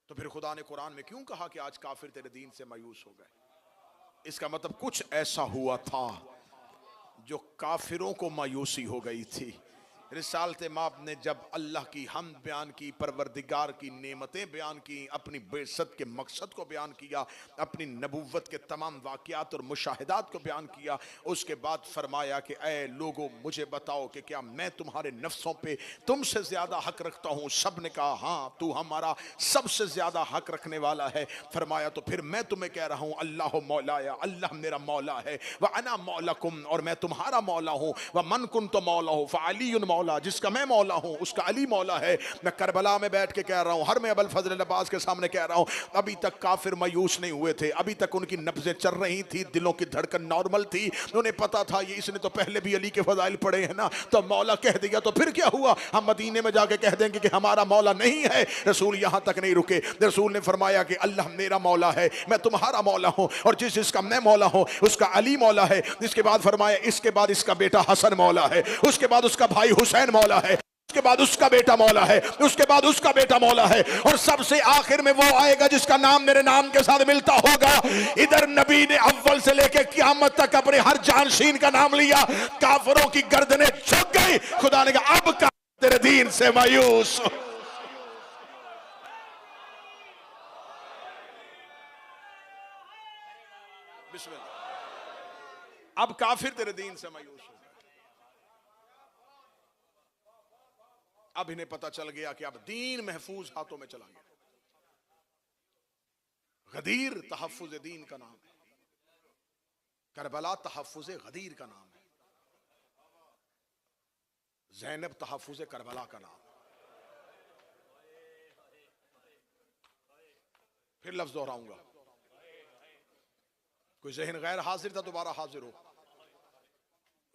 तो फिर खुदा ने कुरान में क्यों कहा कि आज काफिर तेरे दीन से मायूस हो गए? इसका मतलब कुछ ऐसा हुआ था जो काफिरों को मायूसी हो गई थी। रिसालत माप ने जब अल्लाह की हमद बयान की, परवरदिगार की नेमतें बयान की, अपनी बेइज्जत के मकसद को बयान किया, अपनी नबुव्वत के तमाम वाक़यात और मुशाहिदात को बयान किया, उसके बाद फरमाया कि ऐ लोगों मुझे बताओ कि क्या मैं तुम्हारे नफ्सों पे तुमसे ज़्यादा हक रखता हूँ? सब ने कहा हाँ तू हमारा सबसे ज़्यादा हक रखने वाला है। फरमाया तो फिर मैं तुम्हें कह रहा हूँ अल्लाह मौलाया, अल्लाह मेरा मौला है, व अना मौलाकुम, और मैं तुम्हारा मौला हूँ, व मन कुन तो मौला हूँ फ़अलियुन मौला, जिसका मैं मौला हूं उसका अली मौला है। मैं करबला में बैठ के कह रहा हूं, हर मैं अबुल फजल अब्बास के सामने कह रहा हूं, अभी तक काफिर मायूस नहीं हुए थे, अभी तक उनकी नब्जें चल रही थी, दिलों की धड़कन नॉर्मल थी, उन्हें पता था ये इसने तो पहले भी अली के फजाइल पढ़े हैं ना, तो मौला कह दिया तो फिर क्या हुआ? हम मदीने में जाके कह देंगे कि हमारा मौला नहीं है। रसूल यहां तक नहीं रुके, रसूल ने फरमाया कि अल्लाह मेरा मौला है, मैं तुम्हारा मौला हूं, और जिसका मैं मौला हूं उसका अली मौला है। इसके बाद फरमाया इसके बाद इसका बेटा हसन मौला है, उसके बाद उसका भाई हुसैन मौला है, उसके बाद उसका बेटा मौला है, उसके बाद उसका बेटा मौला है, और सबसे आखिर में वो आएगा जिसका नाम मेरे नाम के साथ मिलता होगा। इधर नबी ने अव्वल से लेकर क़यामत तक अपने हर जानशीन का नाम लिया, काफिरों की गर्दनें झुक गई। खुदा ने कहा अब का तेरे दीन से मायूस। बिस्मिल्लाह। अब काफिर तेरे दीन से मायूस हो। अब इन्हें पता चल गया कि अब दीन महफूज हाथों में चला गया। गदीर तहफ्फुज दीन का नाम है, करबला तहफ्फुज गदीर का नाम है, ज़ैनब तहफ्फुज करबला का नाम। फिर लफ्ज दोहराऊंगा, कोई जहन गैर हाजिर था दोबारा हाजिर हो।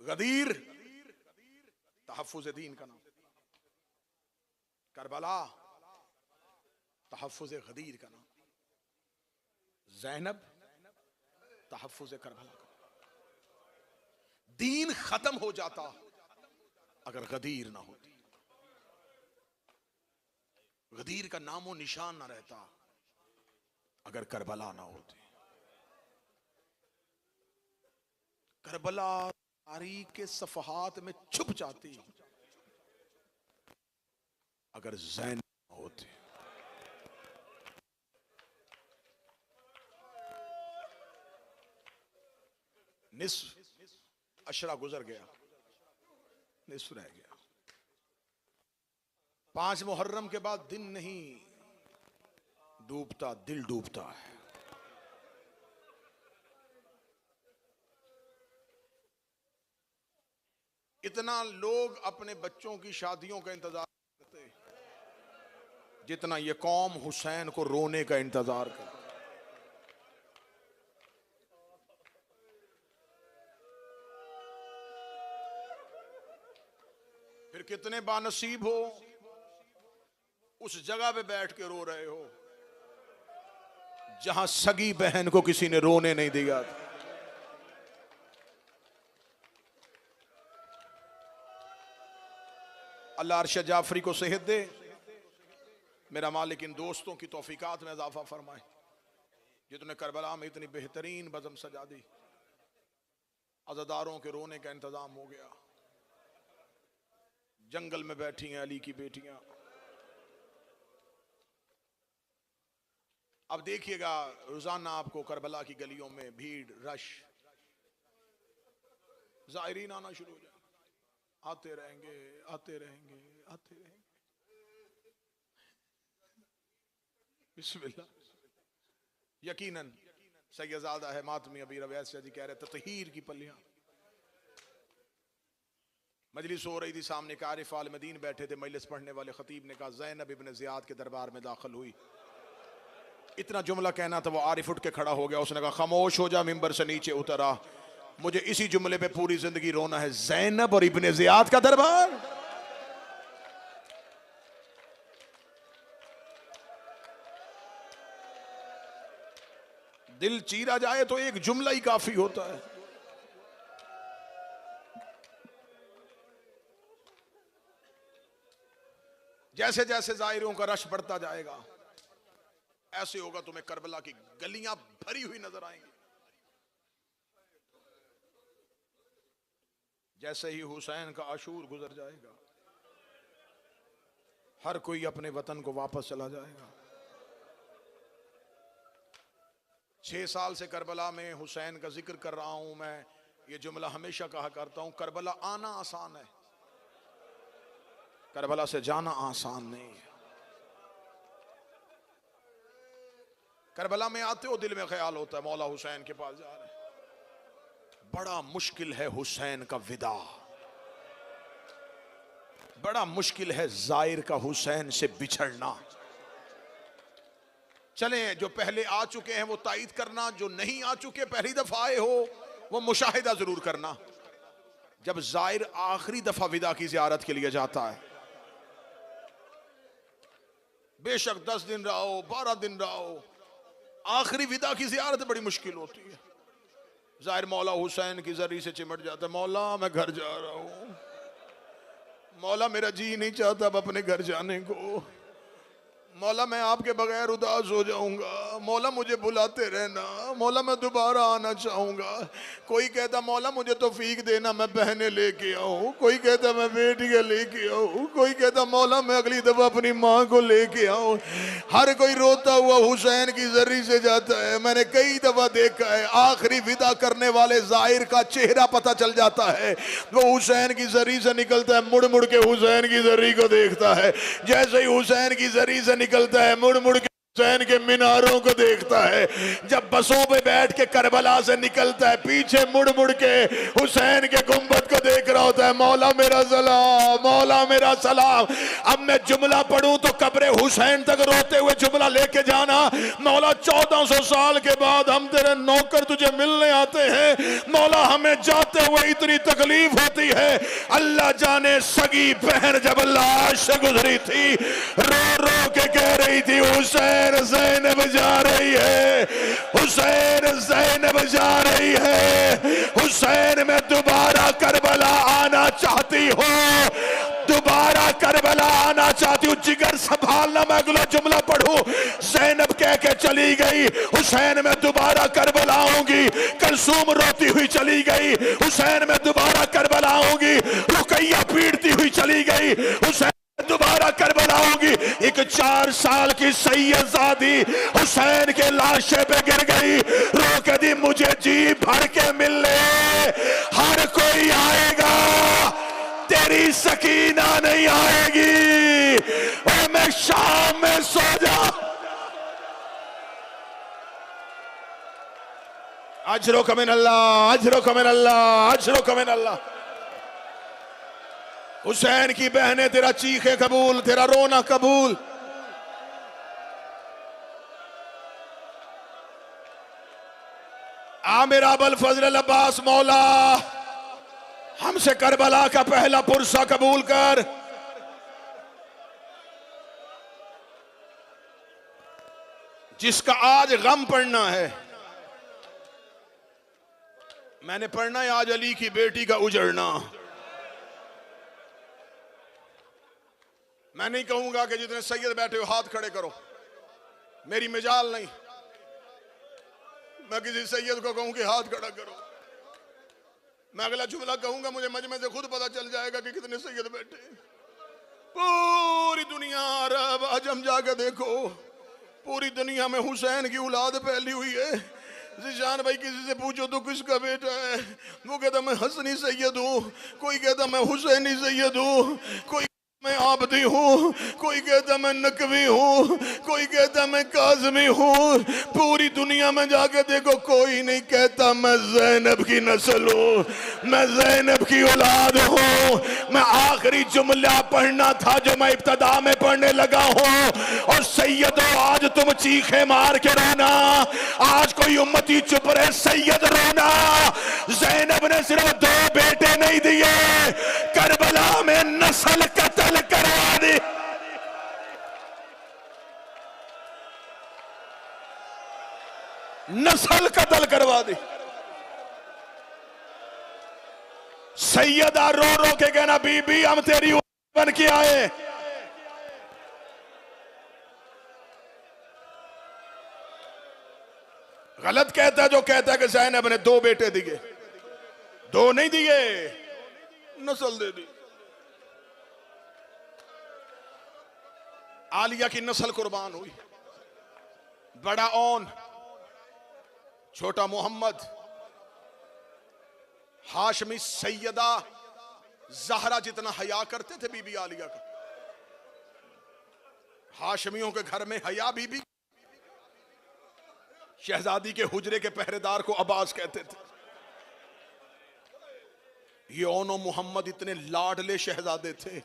गदीर तहफ्फुज दीन का नाम, करबला तहफ़्फ़ुज़ गदीर का नाम, ज़ैनब तहफ़्फ़ुज़ करबला का। दीन खत्म हो जाता अगर गदीर ना होती, गदीर का नामो निशान ना रहता अगर करबला ना होती। करबला तारीख के सफ़हात में छुप जाती अगर ज़ैनब ना होती। निस्फ अशरा गुजर गया, निस्फ रह गया। 5 मुहर्रम के बाद दिन नहीं डूबता, दिल डूबता है। इतना लोग अपने बच्चों की शादियों का इंतजार करते जितना ये कौम हुसैन को रोने का इंतजार करती। फिर कितने बानसीब हो उस जगह पे बैठ के रो रहे हो जहां सगी बहन को किसी ने रोने नहीं दिया था। अल्लाह अरश जाफरी को सेहत दे, मेरा मालिक इन दोस्तों की तौफीकात में इजाफा फरमाए जितने करबला में इतनी बेहतरीन बज़म सजा दी। अज़ादारों के रोने का इंतजाम हो गया। जंगल में बैठी हैं अली की बेटियां। अब देखिएगा रोजाना आपको करबला की गलियों में भीड़, रश, ज़ायरीन आना शुरू हो जाए। आते रहेंगे, आते रहेंगे, आते रहेंगे। बिस्मिल्लाह। यकीनन सैयदादा है मातमी अबी रवैया जी कह रहे ततहीर की पल्लियां। मजलिस हो रही थी, सामने के आरिफ आल मदीन बैठे थे, मजलिस पढ़ने वाले खतीब ने कहा ज़ैनब इब्न ज़ियाद के दरबार में दाखिल हुई। इतना जुमला कहना था, वो आरिफ उठ के खड़ा हो गया। उसने कहा खामोश हो जा, मिंबर से नीचे उतरा, मुझे इसी जुमले पे पूरी जिंदगी रोना है। ज़ैनब और इब्न ज़ियाद का दरबार। दिल चीरा जाए तो एक जुमला ही काफी होता है। जैसे जैसे ज़ायरों का रश बढ़ता जाएगा ऐसे होगा तुम्हें करबला की गलियां भरी हुई नजर आएंगी। जैसे ही हुसैन का आशूर गुजर जाएगा हर कोई अपने वतन को वापस चला जाएगा। 6 साल से करबला में हुसैन का जिक्र कर रहा हूं मैं। ये जुमला हमेशा कहा करता हूं, करबला आना आसान है, करबला से जाना आसान नहीं है। करबला में आते हो दिल में ख्याल होता है मौला हुसैन के पास जा रहे हैं। बड़ा मुश्किल है हुसैन का विदा, बड़ा मुश्किल है ज़ाहिर का हुसैन से बिछड़ना। चले जो पहले आ चुके हैं वो तायीद करना, जो नहीं आ चुके पहली दफा आए हो वो मुशाहिदा जरूर करना। जब ज़ाहिर आखिरी दफा विदा की ज़ियारत के लिए जाता है, बेशक 10 दिन रहो 12 दिन रहो, आखिरी विदा की ज़ियारत बड़ी मुश्किल होती है। ज़ाहिर मौला हुसैन की जरी से चिमट जाता है, मौला मैं घर जा रहा हूं, मौला मेरा जी नहीं चाहता अब अपने घर जाने को, मौला मैं आपके बगैर उदास हो जाऊंगा, मौला मुझे बुलाते रहना, मौला मैं दोबारा आना चाहूंगा। कोई कहता मौला मुझे तौफीक देना मैं बहनें लेके आऊं, कोई कहता मैं बेटियां लेके आऊं, कोई कहता मौला मैं अगली दफा अपनी माँ को लेके आऊं। हर कोई रोता हुआ हुसैन की जरी से जाता है। मैंने कई दफा देखा है आखिरी विदा करने वाले ज़ाहिर का चेहरा पता चल जाता है। वो हुसैन की जरी से निकलता है, मुड़ मुड़ के हुसैन की जरी को देखता है। जैसे ही हुसैन की जरी से निकलता है मुड़ मुड़ के हुसैन के मीनारों को देखता है, जब बसों पे बैठ के करबला से निकलता है, पीछे मुड़ मुड़ के हुसैन के गुंबद को देख रहा होता है। मौला मेरा सलाम, मौला मेरा सलाम। अब मैं जुमला पढ़ूं तो कब्र हुसैन तक रोते हुए जुमला लेके जाना। मौला 1400 साल के बाद हम तेरे नौकर तुझे मिलने आते हैं। मौला हमें जाते हुए इतनी तकलीफ होती है। अल्लाह जाने सगी बहन जब लाश से गुजरी थी, रो रो के कह रही थी, हुसैन ज़ैनब जा रही है, हुसैन ज़ैनब जा रही है। हुसैन मैं दोबारा करबला आना चाहती हूँ, दोबारा करबला आना चाहती हूँ। जिगर संभालना, मैं अगला जुमला पढ़ूं। ज़ैनब कह के चली गई, हुसैन मैं दोबारा करबला आऊंगी। कलसूम रोती हुई चली गई, हुसैन मैं दोबारा करबला आऊंगी। रुकैया पीटती हुई चली गई, हुसैन दोबारा करबला आऊंगी। एक 4 साल की सैयदजादी हुसैन के लाशे पे गिर गई, रो के दी मुझे जी भर के मिलने हर कोई आएगा, तेरी सकीना नहीं आएगी। और मैं शाम में सो जा। अजरो कमिन अल्लाह, अजरो कमिन अल्लाह, अजरो कमिन अल्लाह। हुसैन की बहनें तेरा चीखे कबूल, तेरा रोना कबूल। आमिर अबुल फजल अब्बास मौला हमसे करबला का पहला पुरसा कबूल कर। जिसका आज गम पढ़ना है, मैंने पढ़ना है आज अली की बेटी का उजड़ना। मैं नहीं कहूंगा कि जितने सैयद बैठे हो हाथ खड़े करो, मेरी मिजाल नहीं। मैं किसी सैयद को कहूं कि हाथ खड़ा करो, मैं अगला जुमला कहूंगा, मुझे मजमे से खुद पता चल जाएगा कि कितने सैयद बैठे। पूरी दुनिया अरब अजम जाके देखो, पूरी दुनिया में हुसैन की औलाद फैली हुई है। जिशान भाई किसी से पूछो तो किसका बेटा है, वो कहता मैं हसनी सैयद हूँ, कोई कहता मैं हुसैनी सैयद हूँ, कोई मैं आबदी हूँ, कोई कहता मैं नकवी हूँ, कोई कहता मैं काज़मी हूँ। पूरी दुनिया में जाके देखो, कोई नहीं कहता मैं ज़ैनब की नस्ल हूँ, मैं ज़ैनब की औलाद हूँ। मैं आखिरी जुमला पढ़ना था जो मैं इब्तदा में पढ़ने लगा हूँ। और सैयदों आज तुम चीखे मार के रोना, आज कोई उम्मती चुप रहे, सैयद रोना। ज़ैनब ने सिर्फ 2 बेटे नहीं दिए, करबला में नस्ल कत्ल करवा दी। नस्ल कत्ल करवा दी। सैयदा रो रो के कहना, बीबी हम तेरी बन के आए। गलत कहता है जो कहता है कि ज़ैनब ने 2 बेटे दिए, 2 नहीं दिए, नस्ल दे दी। आलिया की नस्ल कुर्बान हुई। बड़ा ओन, छोटा मोहम्मद, हाशमी सैयदा ज़हरा जितना हया करते थे बीबी आलिया का। हाशमियों के घर में हया बीबी। शहजादी के हुजरे के पहरेदार को अब्बास कहते थे। ये ओनो मोहम्मद इतने लाडले शहजादे थे,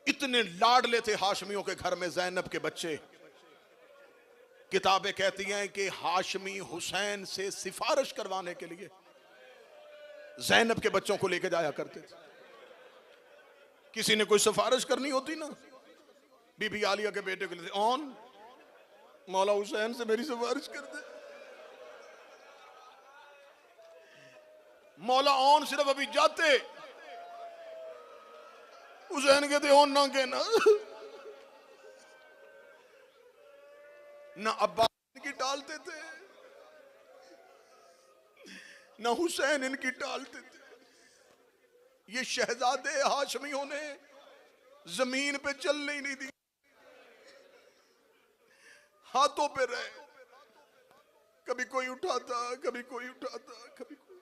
इतने लाडले थे हाशमियों के घर में ज़ैनब के बच्चे। किताबें कहती हैं कि हाशमी हुसैन से सिफारिश करवाने के लिए ज़ैनब के बच्चों को लेकर जाया करते थे। किसी ने कोई सिफारिश करनी होती ना, बीबी आलिया के बेटे के लिए, ऑन मौला हुसैन से मेरी सिफारिश कर दे। मौला ऑन सिर्फ अभी जाते, हुसैन कहते ऑन ना कहना। ना अब्बास इनकी टालते थे, ना हुसैन इनकी टालते थे। ये शहजादे हाशमियों ने जमीन पे चलने ही नहीं दी, हाथों पे रहे। कभी कोई उठाता, कभी कोई उठाता, कभी कोई।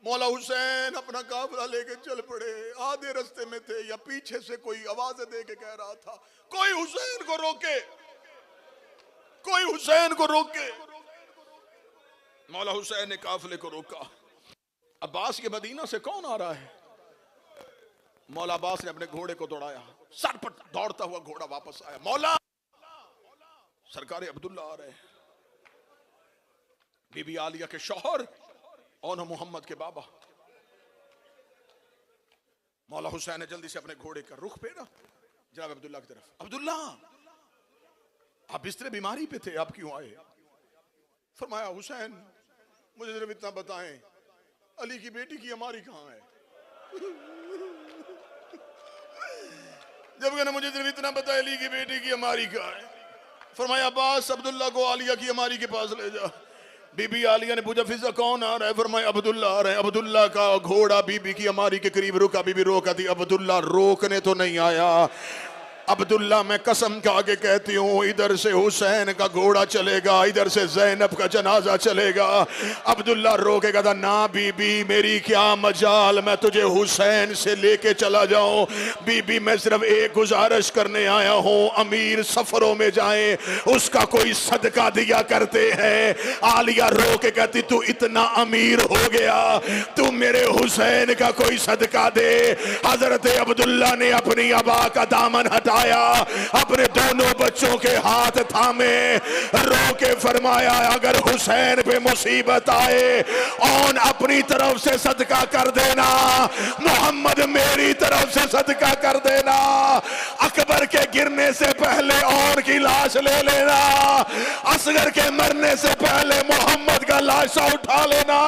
मौला हुसैन अपना काफिला लेके चल पड़े। आधे रास्ते में थे या पीछे से कोई आवाजें दे के कह रहा था, कोई हुसैन को रोके, कोई हुसैन को रोके। मौला हुसैन ने काफिले को रोका। अब्बास के मदीना से कौन आ रहा है? मौला अब्बास ने अपने घोड़े को दौड़ाया, सर पर दौड़ता हुआ घोड़ा वापस आया। मौला सरकार अब्दुल्ला आ रहे हैं, बीबी आलिया के शौहर और मोहम्मद के बाबा। मौला हुसैन ने जल्दी से अपने घोड़े का रुख फेरा जनाब अब्दुल्ला की तरफ। अब्दुल्ला, आप बिस्तरे बीमारी पे थे, आप क्यों आए? फरमाया, हुसैन मुझे सिर्फ इतना बताएं, अली की बेटी की अमारी कहां है? जब कहना मुझे सिर्फ इतना बताए अली की बेटी की अमारी कहां है? फरमाया, अब्बास अब्दुल्ला को आलिया की अमारी के पास ले जा। बीबी आलिया ने पूछा, फिजा कौन आ रहा है? फरमाया, अब्दुल्ला आ रहे हैं। अब्दुल्ला का घोड़ा बीबी की अमारी के करीब रुका। बीबी रोका थी, अब्दुल्ला रोकने तो नहीं आया। अब्दुल्ला, मैं कसम खा के कहती हूँ, इधर से हुसैन का घोड़ा चलेगा, इधर से जैनब का जनाजा चलेगा। अब्दुल्ला रोकेगा था, ना बीबी मेरी क्या मजाल, मैं तुझे हुसैन से लेके चला जाऊं। बीबी, मैं सिर्फ एक गुजारिश करने आया हूँ, अमीर सफरों में जाए उसका कोई सदका दिया करते हैं। आलिया रो के कहती, तू इतना अमीर हो गया, तू मेरे हुसैन का कोई सदका दे। हजरत अब्दुल्ला ने अपनी अबा का दामन हटा, अपने दोनों बच्चों के हाथ थामे, रो के फरमाया, अगर हुसैन पे मुसीबत आए और अपनी तरफ से सदका कर देना, मोहम्मद मेरी तरफ से सदका कर देना। अकबर के गिरने से पहले और की लाश ले लेना, असगर के मरने से पहले मोहम्मद का लाशा उठा लेना।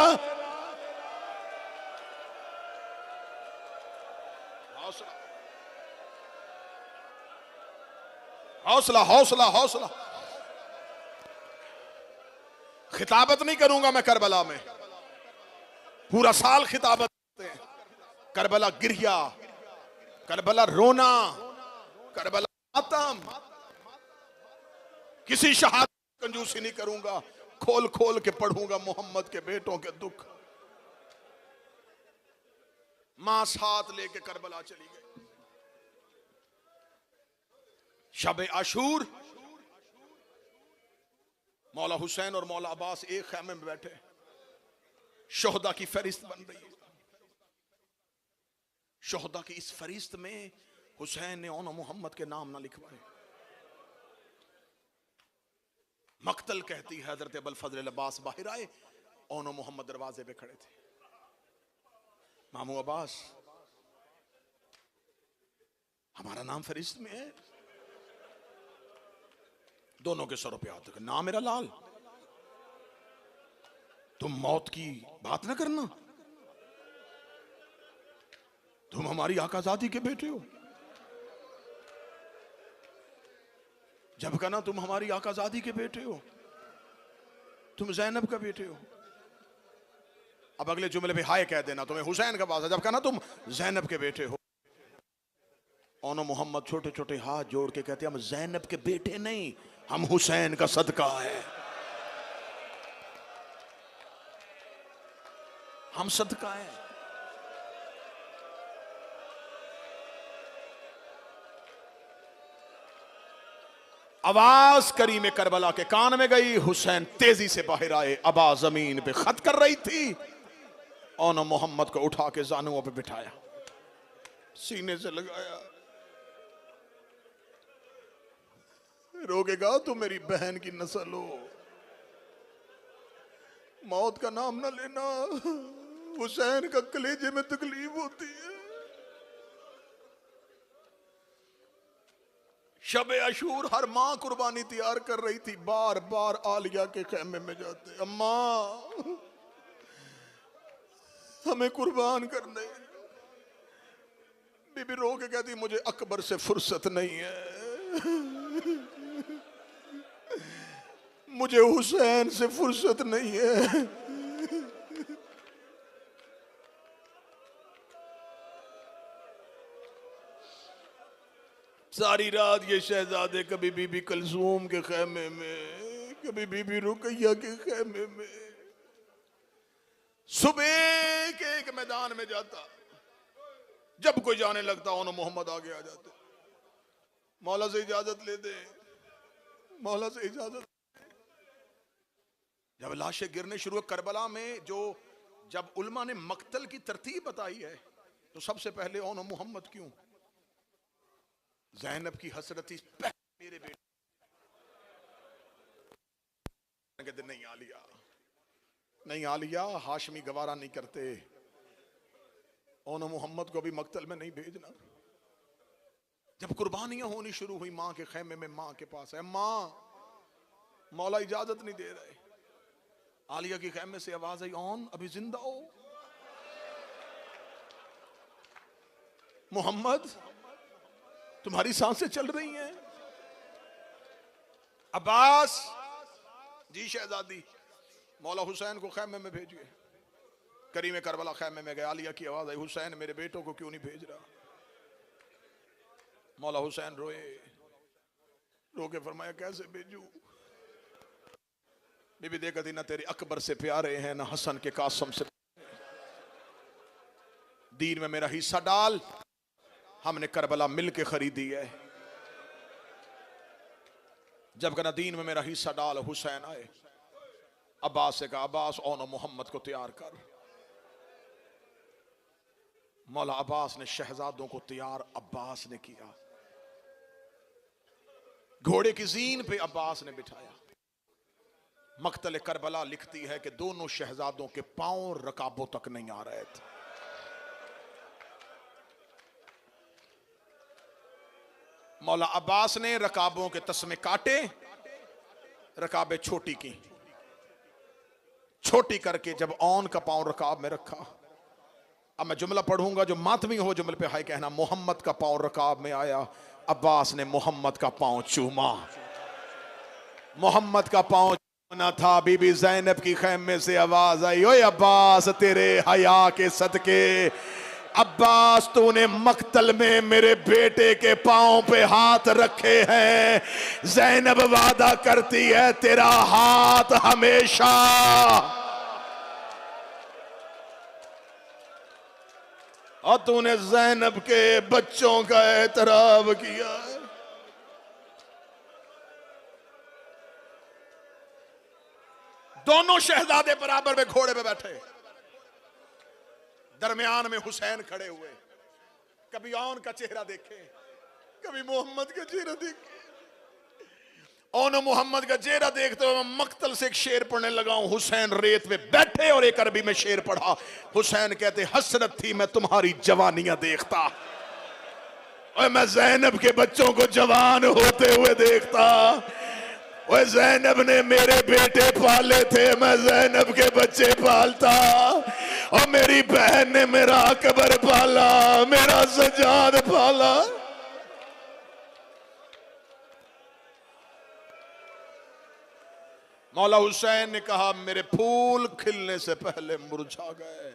हौसला हौसला हौसला। खिताबत नहीं करूंगा मैं करबला में, पूरा साल खिताबत करते हैं। करबला गिरिया, करबला रोना, करबला मातम। किसी शहादत कंजूसी नहीं करूंगा, खोल खोल के पढ़ूंगा मोहम्मद के बेटों के दुख। मां साथ लेके करबला चली गई। शब आशूर, मौला हुसैन और मौला अब्बास एक खैमे में बैठे, शोहदा की फहरिस्त बन रही है। शोहदा की इस फहरिस्त में हुसैन ने ओनो मोहम्मद के नाम ना लिखवाए। मक्तल कहती है, हजरत अबुल फजल अब्बास बाहर आए, ओनो मोहम्मद दरवाजे पे खड़े थे। मामू अब्बास, हमारा नाम फहरिस्त में है। दोनों के सरों पे हाथ रखा, ना मेरा लाल, तुम मौत की बात ना करना, तुम हमारी आकाजादी के बेटे हो। जब कहना तुम हमारी आकाजादी के बेटे हो, तुम जैनब का बेटे हो। अब अगले जुमले पे हाय कह देना, तुम्हें हुसैन का बात है। जब कहना तुम जैनब के बेटे हो। ओनो मोहम्मद छोटे छोटे हाथ जोड़ के कहते, हम जैनब के बेटे नहीं, हम हुसैन का सदका है, हम सदका है। आवाज करीम करबला के कान में गई। हुसैन तेजी से बाहर आए। अबा जमीन पे खत कर रही थी। ओनो मोहम्मद को उठा के जानुओं पे बिठाया, सीने से लगाया। रोकेगा तो मेरी बहन की नस्ल हो, मौत का नाम ना लेना, हुसैन का कलेजे में तकलीफ होती है। शब अशूर हर माँ कुर्बानी तैयार कर रही थी। बार बार आलिया के खेमे में जाते, अम्मा हमें कुर्बान करने। बीबी रो के कहती, मुझे अकबर से फुर्सत नहीं है, मुझे हुसैन से फुर्सत नहीं है। सारी रात ये शहजादे कभी बीबी कलसूम के खेमे में, कभी बीबी रुकैया के खेमे में सुबह के एक मैदान में जाता, जब कोई जाने लगता ओनो मोहम्मद आगे आ जाते, मौला से इजाजत लेते, मौला से इजाजत। जब लाशें गिरने शुरू हुए करबला में, जो जब उल्मा ने मक्तल की तरतीब बताई है, तो सबसे पहले ओनो मोहम्मद क्यों? ज़ैनब की हसरत थी, मेरे बेटे कहते नहीं आलिया, नहीं आलिया, हाशमी गवारा नहीं करते, ओनो मोहम्मद को भी मक्तल में नहीं भेजना। जब कुर्बानियां होनी शुरू हुई मां के खेमे में, मां के पास है, मां मौला इजाजत नहीं दे रहे। आलिया की खेमे से आवाज आई, ऑन अभी जिंदा हो मोहम्मद, तुम्हारी सांसें चल रही हैं। अब्बास जी शहजादी, मौला हुसैन को खेमे में भेजिए। करीम करबला खेमे में गया, आलिया की आवाज आई, हुसैन मेरे बेटों को क्यों नहीं भेज रहा? मौला हुसैन रोए, रो के फरमाया कैसे भेजू? बीबी देखा थी ना तेरे अकबर से प्यारे हैं, ना हसन के कासम से। दीन में मेरा हिस्सा डाल, हमने करबला मिल के खरीदी है। जब कहना दीन में मेरा हिस्सा डाल, हुसैन आए, अब्बास से कहा अब्बास ओनो मोहम्मद को तैयार कर। मौला अब्बास ने शहजादों को तैयार अब्बास ने किया, घोड़े की जीन पे अब्बास ने बिठाया। मक्तल करबला लिखती है कि दोनों शहजादों के पांव रकाबों तक नहीं आ रहे थे। मौला अब्बास ने रकाबों के तस्मे काटे, रकाबे छोटी की, छोटी करके जब औन का पांव रकाब में रखा। अब मैं जुमला पढ़ूंगा, जो मातमी हो जुमले पे हाय कहना। मोहम्मद का पांव रकाब में आया, अब्बास ने मोहम्मद का पांव चूमा। मोहम्मद का पांव चूमना था, बीबी ज़ैनब की खैमे से आवाज आई, ओए अब्बास तेरे हया के सदके, अब्बास तूने मक्तल में मेरे बेटे के पांव पे हाथ रखे हैं, ज़ैनब वादा करती है तेरा हाथ हमेशा और तूने ज़ैनब के बच्चों का एतराफ किया। दोनों शहजादे बराबर में घोड़े पे बैठे, दरमियान में हुसैन खड़े हुए। कभी औन का चेहरा देखे, कभी मोहम्मद का चेहरा देखे। औन मोहम्मद का चेहरा देखते हुए मैं मक्तल से एक शेर पढ़ने लगा हूं। हुसैन रेत पे बैठे और एक अरबी में शेर पढ़ा। हुसैन कहते हसरत थी मैं तुम्हारी जवानियां देखता, और मैं ज़ैनब के बच्चों को जवान होते हुए देखता। और ज़ैनब ने मेरे बेटे पाले थे, मैं ज़ैनब के बच्चे पालता, और मेरी बहन ने मेरा अकबर पाला, मेरा सजाद पाला। मौला हुसैन ने कहा मेरे फूल खिलने से पहले मुरझा गए।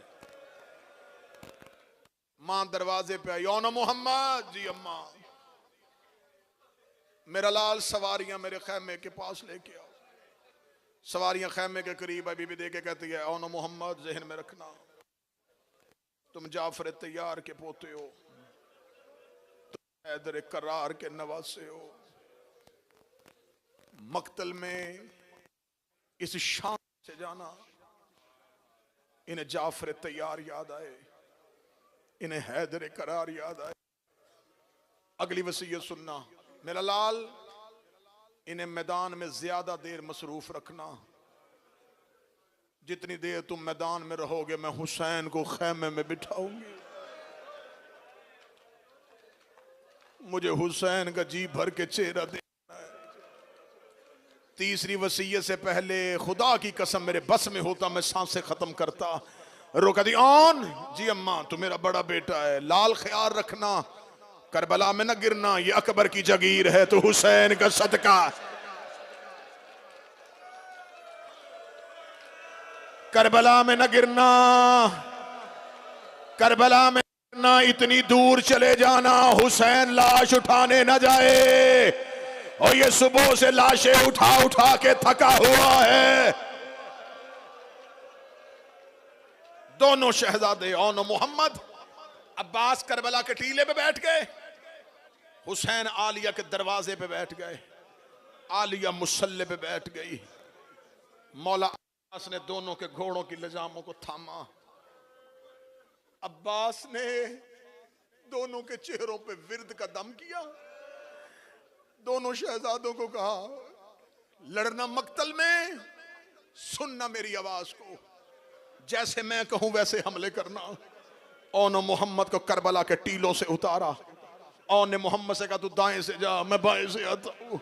मां दरवाजे पे आई, ओनो मोहम्मद जी अम्मा, मेरा लाल सवारियां मेरे खैमे के पास लेके आओ। सवारियां खैमे के करीब है, बीबी देके कहती है ओनो मोहम्मद जहन में रखना, तुम जाफर तैयार के पोते हो, तुम हैदर करार के नवासे हो। मक्तल में इस शान से जाना, इन्हें जाफर तैयार याद आए, इन्हें हैदर करार याद आए। अगली वसीयत सुनना, मेरा लाल इन्हें मैदान में ज्यादा देर मसरूफ रखना। जितनी देर तुम मैदान में रहोगे मैं हुसैन को खैमे में बिठाऊंगी। मुझे हुसैन का जी भर के चेहरा देखना है। तीसरी वसीयत से पहले खुदा की कसम मेरे बस में होता मैं सांसें खत्म करता। रोका दी ऑन जी अम्मा, तू मेरा बड़ा बेटा है, लाल ख्याल रखना, करबला में न गिरना, ये अकबर की जगीर है तो हुसैन का सदका। करबला में न गिरना, करबला में गिरना, इतनी दूर चले जाना हुसैन लाश उठाने न जाए, और ये सुबह से लाशें उठा उठा के थका हुआ है। दोनों शहजादे औन मोहम्मद। अब्बास करबला के टीले पे बैठ गए, हुसैन आलिया के दरवाजे पे बैठ गए, आलिया मुसल्ले पे बैठ गई। मौला अब्बास ने दोनों के घोड़ों की लजामों को थामा। अब्बास ने दोनों के चेहरों पे विर्द का दम किया, दोनों शहजादों को कहा, लड़ना मक्तल में, सुनना मेरी आवाज को, जैसे मैं कहूं वैसे हमले करना। औन मोहम्मद को करबला के टीलों से उतारा। औन ने मोहम्मद से कहा तू दाएं से जा, मैं बाएं से आता हूं।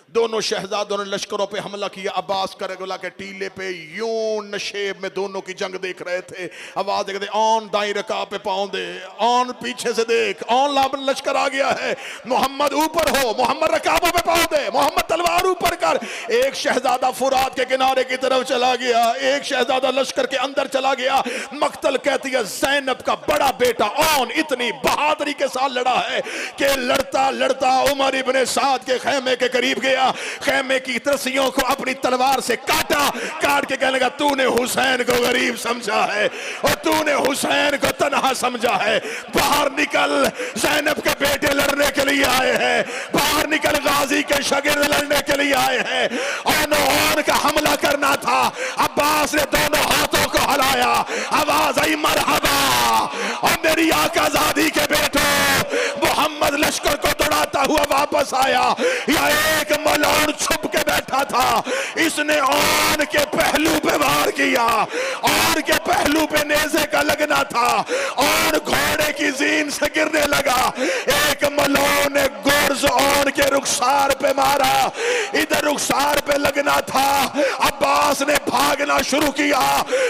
दोनों शहजादों ने लश्करों पे हमला किया। अब्बास करबला के टीले पे यूं नशेब में दोनों की जंग देख रहे थे। आवाज देखते, औन दाई रका पे पाँव दे, औन पीछे से देख, औन लाबन लश्कर आ गया है, मोहम्मद ऊपर हो, मोहम्मद रकाबों पे पाँव दे, मोहम्मद तलवार ऊपर कर। एक शहजादा फुरात के किनारे की तरफ चला गया, एक शहजादा लश्कर के अंदर चला गया। मक्तल कहती है ज़ैनब का बड़ा बेटा औन इतनी बहादुरी के साथ लड़ा है कि लड़ता लड़ता उमर इब्ने साद के खैमे के करीब गया, खैमे की रस्सियों को अपनी तलवार से काटा, काट के कहने लगा तूने हुसैन को गरीब समझा है और तूने हुसैन को तन्हा समझा है, बाहर निकल, ज़ैनब के बेटे लड़ने के लिए आए हैं, बाहर निकल, गाजी के शागिर्द लड़ने के लिए आए हैं। और का हमला करना था। अब्बास ने दोनों हाथों को हिलाया, आवाज आई मरहबा, और मेरी आकाज़ादी के बेटो। मोहम्मद लश्कर को दौड़ाता हुआ वापस आया, या एक मलौन छुप के बैठा था, इसने औन के पहलू पे वार किया, औन के पहलू पे नेज़े का लगना था, औन घोड़े की जीन से गिरने लगा। एक मलौन ने गोर्ज औन के रुखसार पे मारा, इधर रुखसार पे लगना था। अब्बास ने भागना शुरू किया,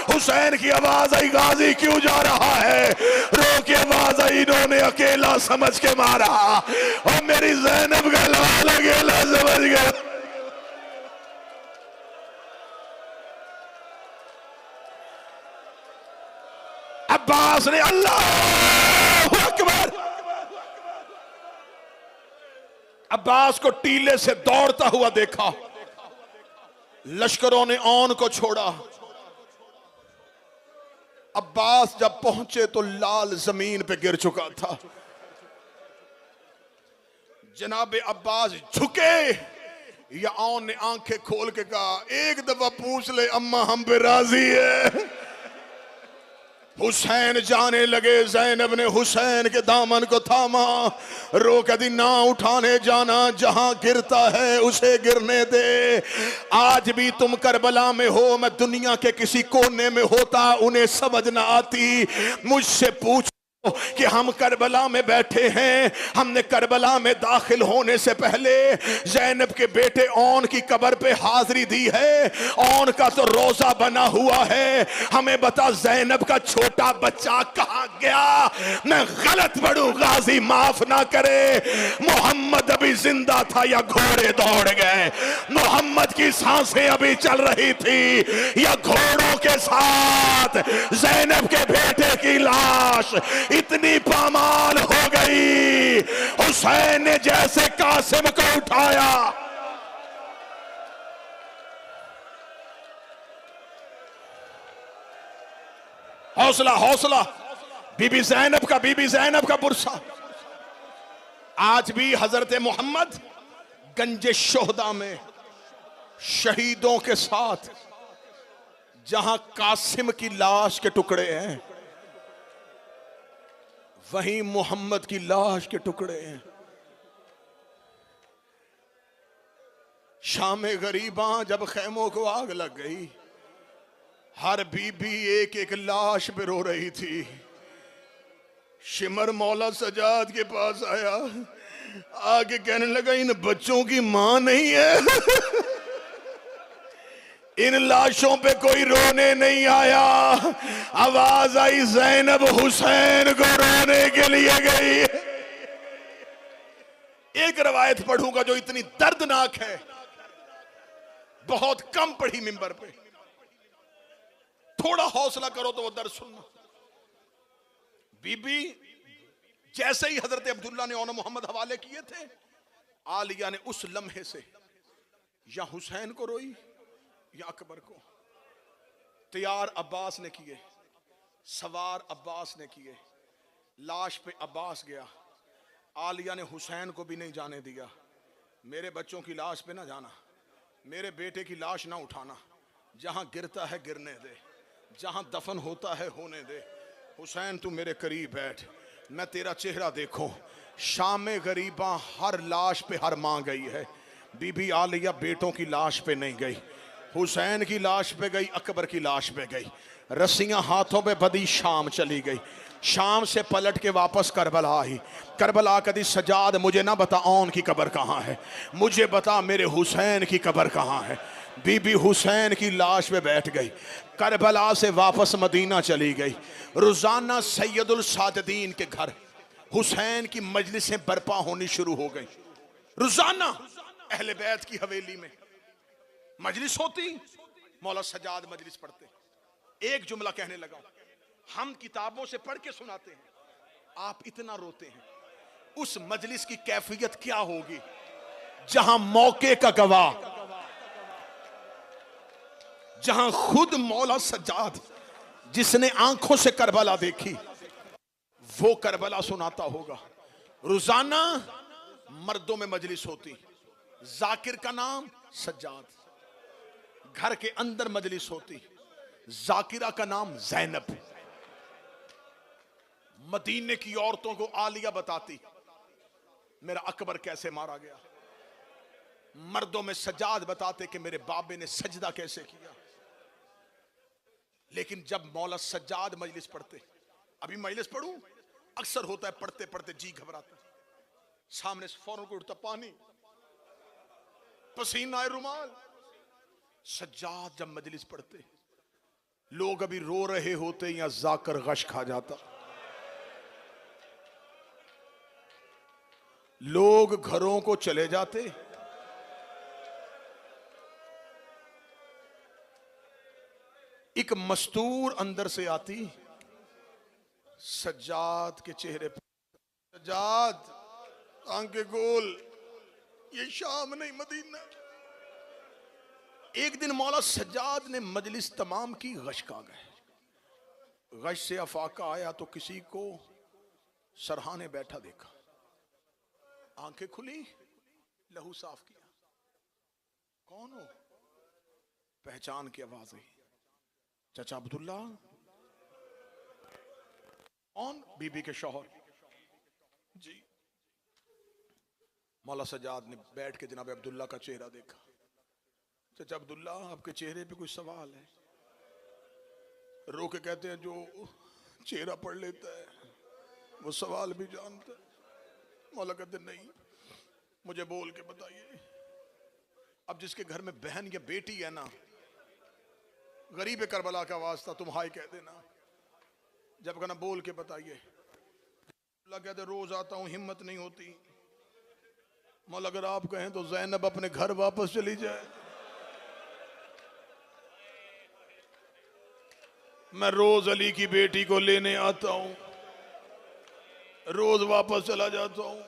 हुसैन की आवाज आई गाजी क्यों जा रहा है, रो की आवाज आई इन्होंने अकेला समझ के मारा, और मेरी ज़ैनब का लाल अकेला समझ गया। अब्बास ने अल्लाह अकबर, अब्बास को टीले से दौड़ता हुआ देखा। लश्करों ने औन को छोड़ा। अब्बास जब पहुंचे तो लाल जमीन पे गिर चुका था। जनाब अब्बास झुके, या औन ने आंखें खोल के कहा एक दफा पूछ ले अम्मा हम पे राजी है। हुसैन जाने लगे, ज़ैनब ने हुसैन के दामन को थामा, रो के दी ना उठाने जाना, जहां गिरता है उसे गिरने दे। आज भी तुम करबला में हो, मैं दुनिया के किसी कोने में होता, उन्हें समझ ना आती। मुझसे पूछ कि हम करबला में बैठे हैं, हमने करबला में दाखिल होने से पहले ज़ैनब के बेटे औन की कब्र पे हाजिरी दी है, औन का तो रोजा बना हुआ है, हमें बता ज़ैनब का छोटा बच्चा कहां गया। मैं गलत पढ़ूं, गाजी माफ ना करे, मोहम्मद अभी जिंदा था या घोड़े दौड़ गए, मोहम्मद की सांसें अभी चल रही थी या घोड़ों के साथ ज़ैनब के बेटे की लाश इतनी पामाल हो गई। हुसैन ने जैसे कासिम को उठाया, हौसला हौसला, बीबी ज़ैनब का बुरसा। आज भी हजरत मोहम्मद गंजे शोहदा में शहीदों के साथ, जहां कासिम की लाश के टुकड़े हैं वहीं मोहम्मद की लाश के टुकड़े हैं। शामे गरीबा जब खैमों को आग लग गई, हर बीबी एक एक लाश पे रो रही थी। शिमर मौला सजाद के पास आया, आगे कहने लगा इन बच्चों की मां नहीं है। इन लाशों पे कोई रोने नहीं आया। आवाज आई ज़ैनब हुसैन को रोने के लिए गई। एक रवायत पढ़ूंगा जो इतनी दर्दनाक है, बहुत कम पढ़ी मिंबर पे, थोड़ा हौसला करो तो वो दर्द सुनना। बीबी जैसे ही हजरत अब्दुल्ला ने औन मोहम्मद हवाले किए थे, आलिया ने उस लम्हे से या हुसैन को रोई या अकबर को। तैयार अब्बास ने किए, सवार अब्बास ने किए, लाश पे अब्बास गया। आलिया ने हुसैन को भी नहीं जाने दिया, मेरे बच्चों की लाश पे ना जाना, मेरे बेटे की लाश ना उठाना, जहां गिरता है गिरने दे, जहां दफन होता है होने दे। हुसैन तू मेरे करीब बैठ, मैं तेरा चेहरा देखूं। शाम में गरीबा हर लाश पे हर मां गई है, बीबी आलिया बेटों की लाश पे नहीं गई, हुसैन की लाश पे गई, अकबर की लाश पे गई। रस्सियां हाथों पे बदी, शाम चली गई। शाम से पलट के वापस करबला आई। करबला कदी सजाद मुझे ना बता औन की कब्र कहाँ है, मुझे बता मेरे हुसैन की कब्र कहाँ है। बीबी हुसैन की लाश पे बैठ गई, करबला से वापस मदीना चली गई। रोजाना सैयदुल साददीन के घर हुसैन की मजलिसें बर्पा होनी शुरू हो गई। रोजाना अहले बैत की हवेली में मजलिस होती, मौला सजाद मजलिस पढ़ते। एक जुमला कहने लगा, हम किताबों से पढ़ के सुनाते हैं, आप इतना रोते हैं, उस मजलिस की कैफियत क्या होगी जहां मौके का गवाह, जहां खुद मौला सज्जाद जिसने आंखों से करबला देखी वो करबला सुनाता होगा। रोजाना मर्दों में मजलिस होती, जाकिर का नाम सज्जाद, घर के अंदर मजलिस होती, जाकिरा का नाम जैनब। मदीने की औरतों को आलिया बताती मेरा अकबर कैसे मारा गया, मर्दों में सज्जाद बताते कि मेरे बाबे ने सजदा कैसे किया। लेकिन जब मौला सज्जाद मजलिस पढ़ते, अभी मजलिस पढ़ूं, अक्सर होता है पढ़ते पढ़ते जी घबराता, सामने से फौरन को उठता पानी, पसीना रुमाल। सज्जाद जब मजलिस पढ़ते, लोग अभी रो रहे होते या जाकर गश खा जाता, लोग घरों को चले जाते, एक मस्तूर अंदर से आती, सज्जाद के चेहरे पर, सज्जाद आंखें गोल, ये शाम नहीं मदीना। एक दिन मौला सज्जाद ने मजलिस तमाम की, गश का गए, गश से अफाका आया तो किसी को सरहाने बैठा देखा, आंखें खुली, लहू साफ किया, कौन हो? पहचान की आवाज आई, चाचा अब्दुल्ला। कौन? बीबी के शौहर जी। मौला सज्जाद ने बैठ के जनाब अब्दुल्ला का चेहरा देखा। चाचा अब्दुल्ला, आपके चेहरे पे कोई सवाल है? रो के कहते हैं जो चेहरा पढ़ लेता है वो सवाल भी जानता है। मौला कहते नहीं, मुझे बोल के बताइए। अब जिसके घर में बहन या बेटी है ना, गरीब करबला का वास्ता तुम हाय कह देना, जब कहना बोल के बताइए। अल्लाह कहते रोज आता हूं, हिम्मत नहीं होती। मौला अगर आप कहें तो ज़ैनब अपने घर वापस चली जाए, मैं रोज अली की बेटी को लेने आता हूं, रोज वापस चला जाता हूं।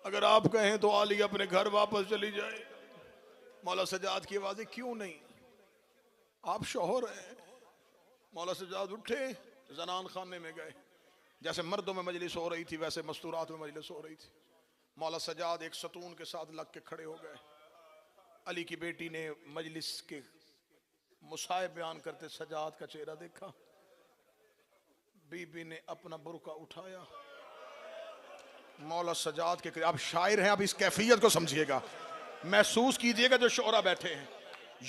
अगर आप कहें तो आली अपने घर वापस चली जाए। मौला सज्जाद की आवाज़, क्यों नहीं, आप शौहर हैं। मौला सज्जाद उठे, जनान खाने में गए। जैसे मर्दों में मजलिस हो रही थी वैसे मस्तूरात में मजलिस हो रही थी। मौला सज्जाद एक सतून के साथ लग के खड़े हो गए। अली की बेटी ने मजलिस के मुसाहिब बयान करते सज्जाद का चेहरा देखा। बीबी ने अपना बुरका उठाया, मौला सज्जाद के करीब। आप शायर हैं, आप इस कैफियत को समझिएगा, महसूस कीजिएगा जो शोरा बैठे हैं।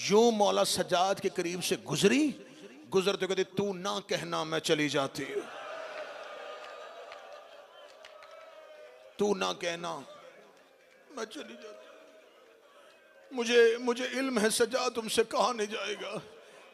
यूं मौला सज्जाद के करीब से गुजरी, गुजरते कहते तू ना कहना मैं चली जाती हूं, तू ना कहना मैं चली जाती। मुझे इल्म है सज्जाद तुमसे कहा नहीं जाएगा।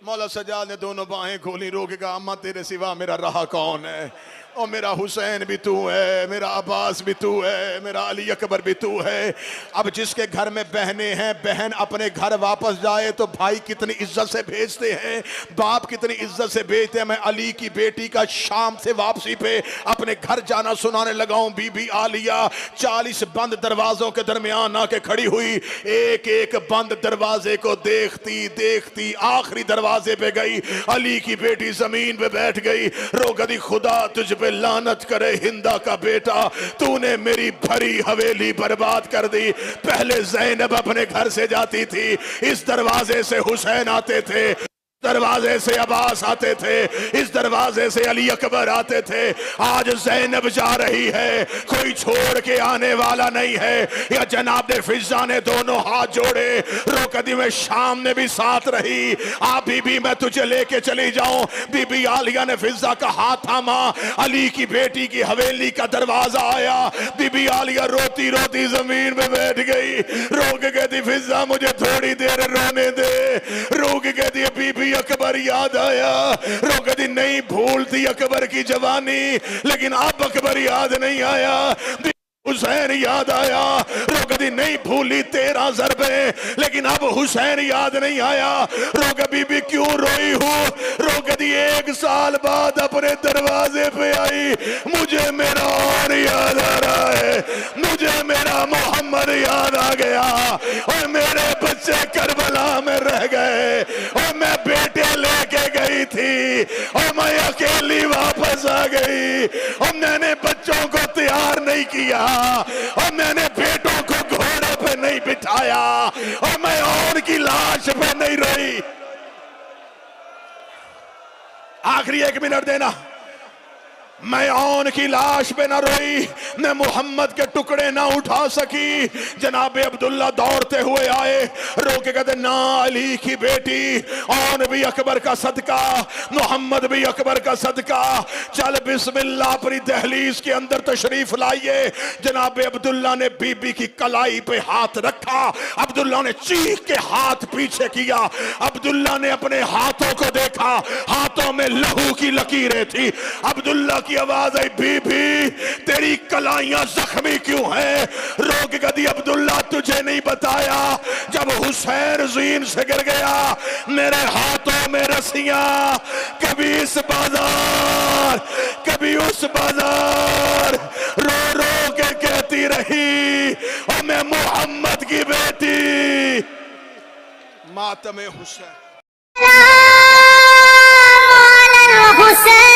मौला सज्जाद ने दोनों बाहें खोली, रो के कहा अम्मा तेरे सिवा मेरा रहा कौन है, और मेरा हुसैन भी तू है, मेरा अब्बास भी तू है, मेरा अली अकबर भी तू है। अब जिसके घर में बहनें हैं, बहन अपने घर वापस जाए तो भाई कितनी इज्जत से भेजते हैं, बाप कितनी इज्जत से भेजते हैं। मैं अली की बेटी का शाम से वापसी पे अपने घर जाना सुनाने लगा हूं। बीबी आलिया 40 बंद दरवाजों के दरमियान आके खड़ी हुई, एक एक बंद दरवाजे को देखती देखती आखिरी दरवाजे दरवाजे पे गई, अली की बेटी जमीन पे बैठ गई, रो कदी खुदा तुझ पे लानत करे हिंदा का बेटा, तूने मेरी भरी हवेली बर्बाद कर दी। पहले ज़ैनब अपने घर से जाती थी, इस दरवाजे से हुसैन आते थे, दरवाजे से अब्बास आते थे, इस दरवाजे से अली अकबर आते थे। आज ज़ैनब जा रही है, कोई छोड़ के आने वाला नहीं है। या जनाब फिजा ने दोनों हाथ जोड़े, रोकदी में शाम ने भी साथ रही, आप बीबी मैं तुझे लेके चली जाऊं। बीबी आलिया ने फिजा का हाथ थामा, अली की बेटी की हवेली का दरवाजा आया, बीबी आलिया रोती रोती जमीन में बैठ गई, रोक के दी फिजा मुझे थोड़ी देर रोने दे, रोक के दी बीबी अकबर याद आया, रोकदी नहीं भूलती अकबर की जवानी, लेकिन अब अकबर याद नहीं आया, हुसैन याद आया, रोकदी नहीं भूली 13 ज़रबे, लेकिन अब हुसैन याद नहीं आया। रोक बीबी क्यों रोई हूँ, रोकदी 1 साल बाद अपने दरवाजे पे आई, मुझे मेरा और याद आ रहा है, मुझे मेरा मोहम्मद याद आ गया, और मेरे बच्चे करबला में रह गए, और मैं बेटे लेके गई थी, और मैं अकेली वापस आ गई, और मैंने बच्चों को तैयार नहीं किया, और मैंने बेटों को घोड़े पे नहीं बिठाया, और मैं और की लाश पे नहीं रही। आखिरी 1 मिनट देना, मैं औन की लाश पे ना रोई, मैं मोहम्मद के टुकड़े ना उठा सकी। जनाब अब्दुल्ला दौड़ते हुए आए, रोके कहते ना अली की बेटी, औन भी अकबर का सदका, मोहम्मद भी अकबर का सदका, चल बिस्मिल्लाह अपनी दहलीज के अंदर तशरीफ लाइए। जनाब अब्दुल्ला ने बीबी की कलाई पे हाथ रखा, अब्दुल्ला ने चीख के हाथ पीछे किया, अब्दुल्ला ने अपने हाथों को देखा, हाथों में लहू की लकीरें थी। अब्दुल्ला की आवाज आई, बीबी तेरी कलाइयां जख्मी क्यों हैं? रोक गदी, अब्दुल्ला तुझे नहीं बताया, जब हुसैन जीन से गिर गया मेरे हाथों में रस्सियां, कभी इस बाजार कभी उस बाजार, रो रो के कहती रही, और मैं मोहम्मद की बेटी मातम हुसैन हुसैन